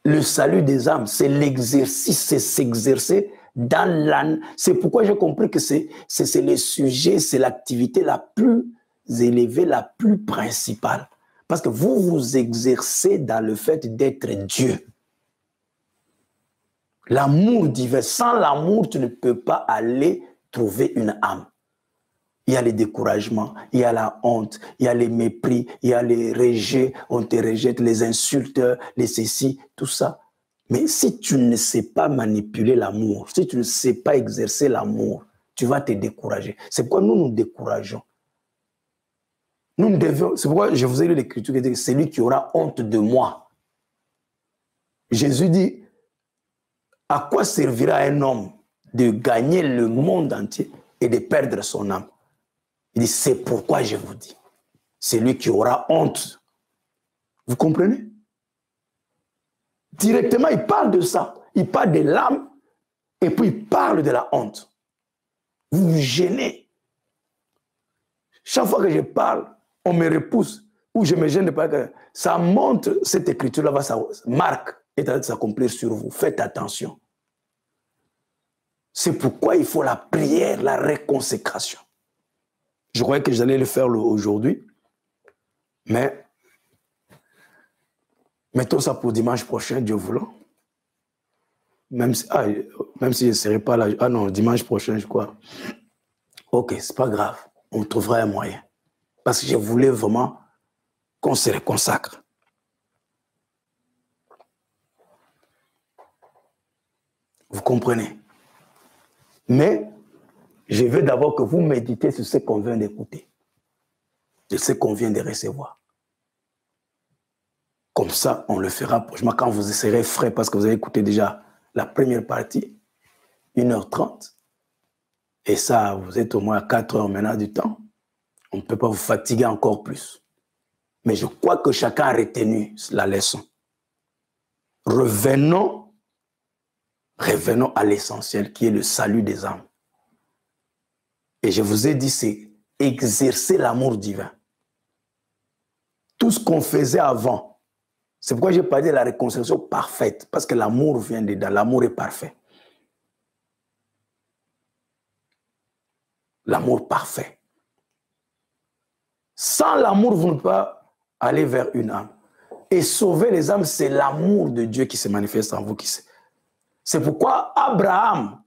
le salut des âmes, c'est l'exercice, c'est s'exercer dans l'âme. C'est pourquoi j'ai compris que c'est le sujet, c'est l'activité la plus élevée, la plus principale. Parce que vous vous exercez dans le fait d'être Dieu. L'amour divin. Sans l'amour, tu ne peux pas aller trouver une âme. Il y a les découragements, il y a la honte, il y a les mépris, il y a les rejets, on te rejette, les insultes, les ceci, tout ça. Mais si tu ne sais pas manipuler l'amour, si tu ne sais pas exercer l'amour, tu vas te décourager. C'est pourquoi nous nous décourageons. Nous devons, c'est pourquoi je vous ai lu l'Écriture qui dit que c'est lui qui aura honte de moi. Jésus dit, à quoi servira un homme de gagner le monde entier et de perdre son âme? Il dit, c'est pourquoi je vous dis, c'est lui qui aura honte. Vous comprenez? Directement, il parle de ça. Il parle de l'âme et puis il parle de la honte. Vous vous gênez. Chaque fois que je parle, on me repousse ou je me gêne de parler. Ça montre, cette écriture-là va marque est en train de s'accomplir sur vous. Faites attention. C'est pourquoi il faut la prière, la réconsécration. Je croyais que j'allais le faire aujourd'hui, mais mettons ça pour dimanche prochain, Dieu voulant. Même si je ne serai pas là. Ah non, dimanche prochain, je crois. Ok, c'est pas grave. On trouvera un moyen. Parce que je voulais vraiment qu'on se reconsacre. Vous comprenez? Mais je veux d'abord que vous méditez sur ce qu'on vient d'écouter, de ce qu'on vient de recevoir. Comme ça, on le fera prochainement quand vous serez frais, parce que vous avez écouté déjà la première partie, 1h30. Et ça, vous êtes au moins à 4 heures maintenant du temps. On ne peut pas vous fatiguer encore plus. Mais je crois que chacun a retenu la leçon. Revenons à l'essentiel qui est le salut des âmes. Et je vous ai dit, c'est exercer l'amour divin. Tout ce qu'on faisait avant, c'est pourquoi j'ai parlé de la réconciliation parfaite, parce que l'amour vient dedans, l'amour est parfait. L'amour parfait. Sans l'amour, vous ne pouvez pas aller vers une âme. Et sauver les âmes, c'est l'amour de Dieu qui se manifeste en vous. C'est pourquoi Abraham,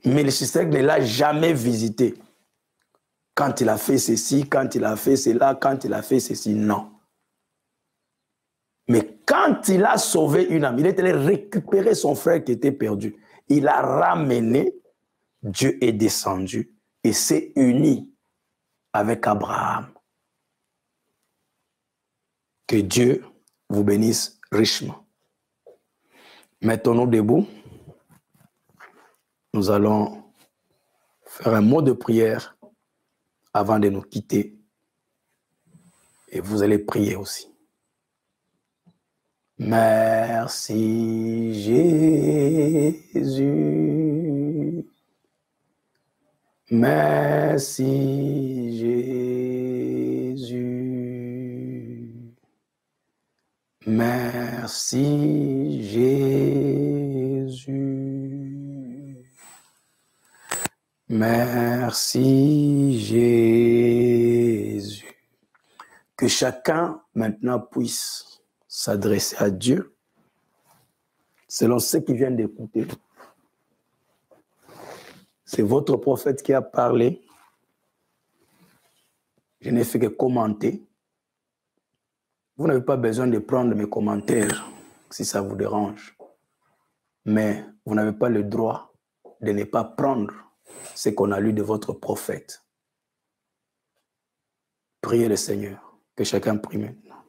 Melchisedec ne l'a jamais visité. Quand il a fait ceci, quand il a fait cela, quand il a fait ceci, non. Mais quand il a sauvé une âme, il est allé récupérer son frère qui était perdu. Il a ramené, Dieu est descendu et s'est uni avec Abraham. Que Dieu vous bénisse richement. Mettons-nous debout. Nous allons faire un mot de prière avant de nous quitter. Et vous allez prier aussi. Merci Jésus. Merci Jésus. Merci Jésus. Merci Jésus. Que chacun maintenant puisse s'adresser à Dieu selon ce qu'il vient d'écouter. C'est votre prophète qui a parlé. Je n'ai fait que commenter. Vous n'avez pas besoin de prendre mes commentaires si ça vous dérange. Mais vous n'avez pas le droit de ne pas prendre ce qu'on a lu de votre prophète. Priez le Seigneur. Que chacun prie maintenant.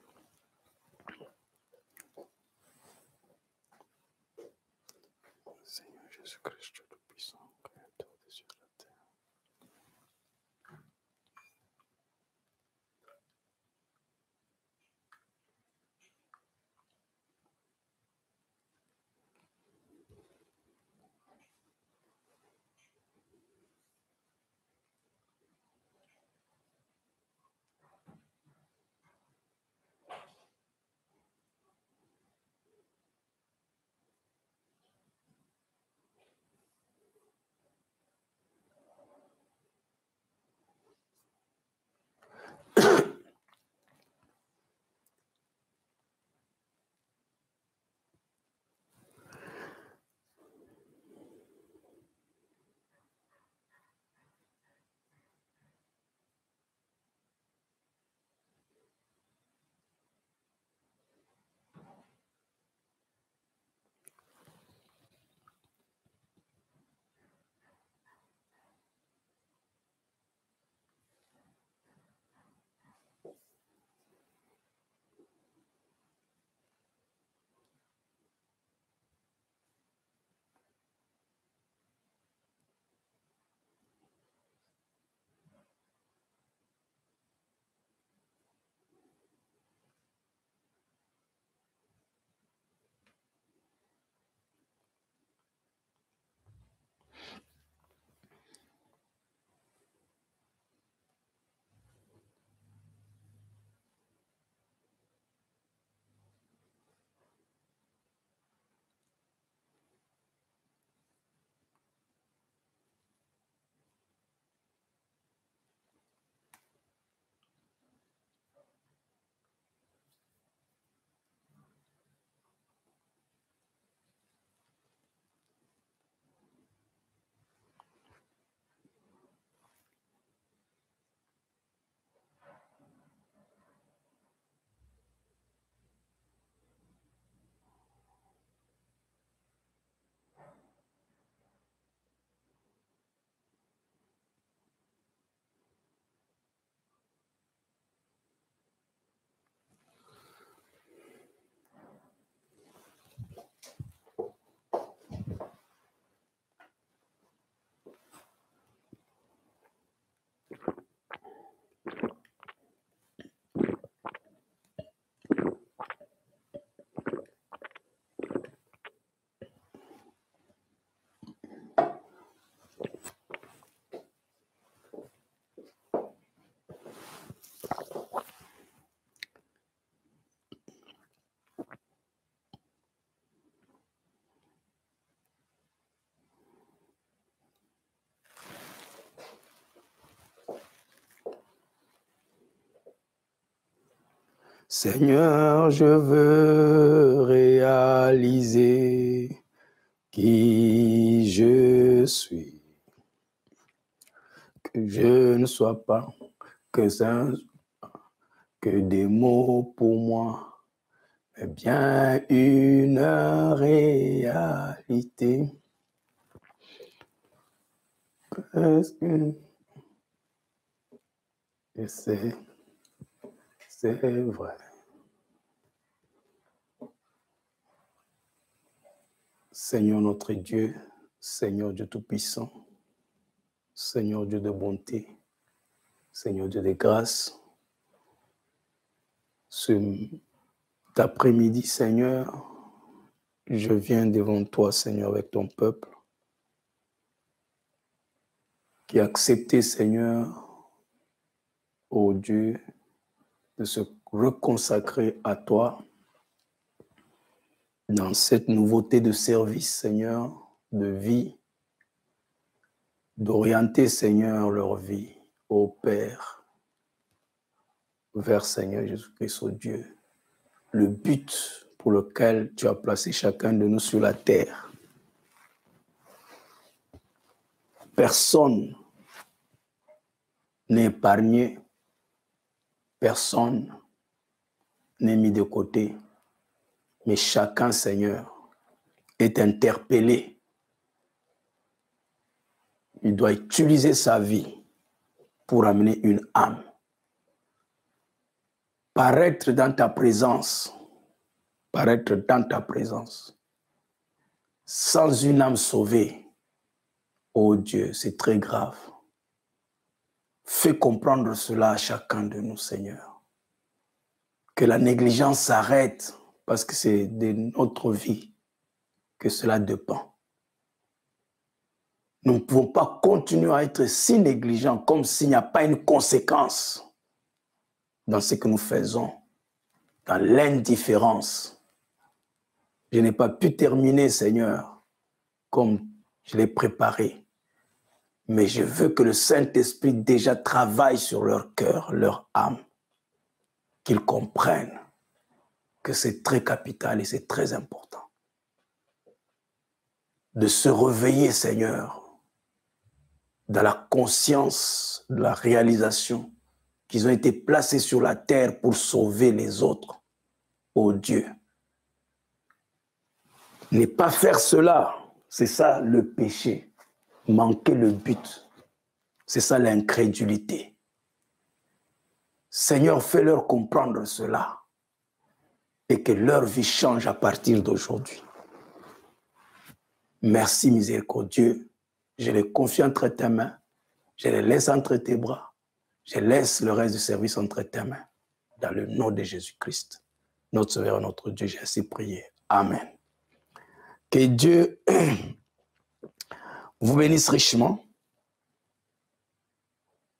Seigneur Jésus-Christ, le puissant, créateur des cieux et de la terre. Seigneur, je veux réaliser qui je suis. Que je ne sois pas que des mots pour moi, mais bien une réalité. Parce que c'est vrai. Seigneur notre Dieu, Seigneur Dieu Tout-Puissant, Seigneur Dieu de bonté, Seigneur Dieu de grâce, cet après-midi, Seigneur, je viens devant toi, Seigneur, avec ton peuple, qui a accepté, Seigneur, ô Dieu, de se reconsacrer à toi dans cette nouveauté de service, Seigneur, de vie, d'orienter, Seigneur, leur vie, ô Père, vers Seigneur Jésus-Christ, ô Dieu, le but pour lequel tu as placé chacun de nous sur la terre. Personne n'est épargné, personne n'est mis de côté, mais chacun, Seigneur, est interpellé. Il doit utiliser sa vie pour amener une âme. Paraître dans ta présence, sans une âme sauvée, oh Dieu, c'est très grave. Fais comprendre cela à chacun de nous, Seigneur. Que la négligence s'arrête, parce que c'est de notre vie que cela dépend. Nous ne pouvons pas continuer à être si négligents comme s'il n'y a pas une conséquence dans ce que nous faisons, dans l'indifférence. Je n'ai pas pu terminer, Seigneur, comme je l'ai préparé. Mais je veux que le Saint-Esprit déjà travaille sur leur cœur, leur âme, qu'ils comprennent que c'est très capital et c'est très important. De se réveiller, Seigneur, dans la conscience de la réalisation qu'ils ont été placés sur la terre pour sauver les autres. Oh Dieu. Ne pas faire cela, c'est ça le péché. Manquer le but, c'est ça l'incrédulité. Seigneur, fais-leur comprendre cela et que leur vie change à partir d'aujourd'hui. Merci, miséricordieux. Je les confie entre tes mains. Je les laisse entre tes bras. Je laisse le reste du service entre tes mains. Dans le nom de Jésus-Christ, notre Sauveur, notre Dieu, j'ai ainsi prié. Amen. Que Dieu vous bénisse richement.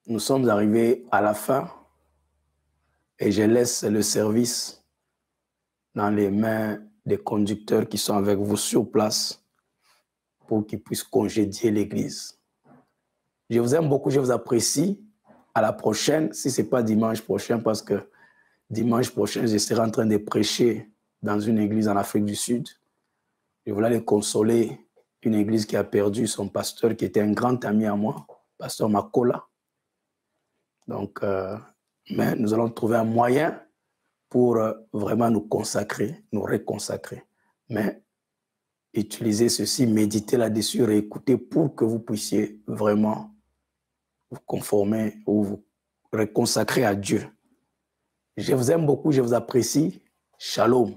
Nous sommes arrivés à la fin et je laisse le service dans les mains des conducteurs qui sont avec vous sur place pour qu'ils puissent congédier l'église. Je vous aime beaucoup, je vous apprécie. À la prochaine, si ce n'est pas dimanche prochain, parce que dimanche prochain, je serai en train de prêcher dans une église en Afrique du Sud. Je voulais aller consoler une église qui a perdu son pasteur, qui était un grand ami à moi, pasteur Makola. Donc, mais nous allons trouver un moyen pour vraiment nous consacrer, nous reconsacrer. Mais utilisez ceci, méditez là-dessus, réécoutez pour que vous puissiez vraiment vous conformer ou vous reconsacrer à Dieu. Je vous aime beaucoup, je vous apprécie. Shalom.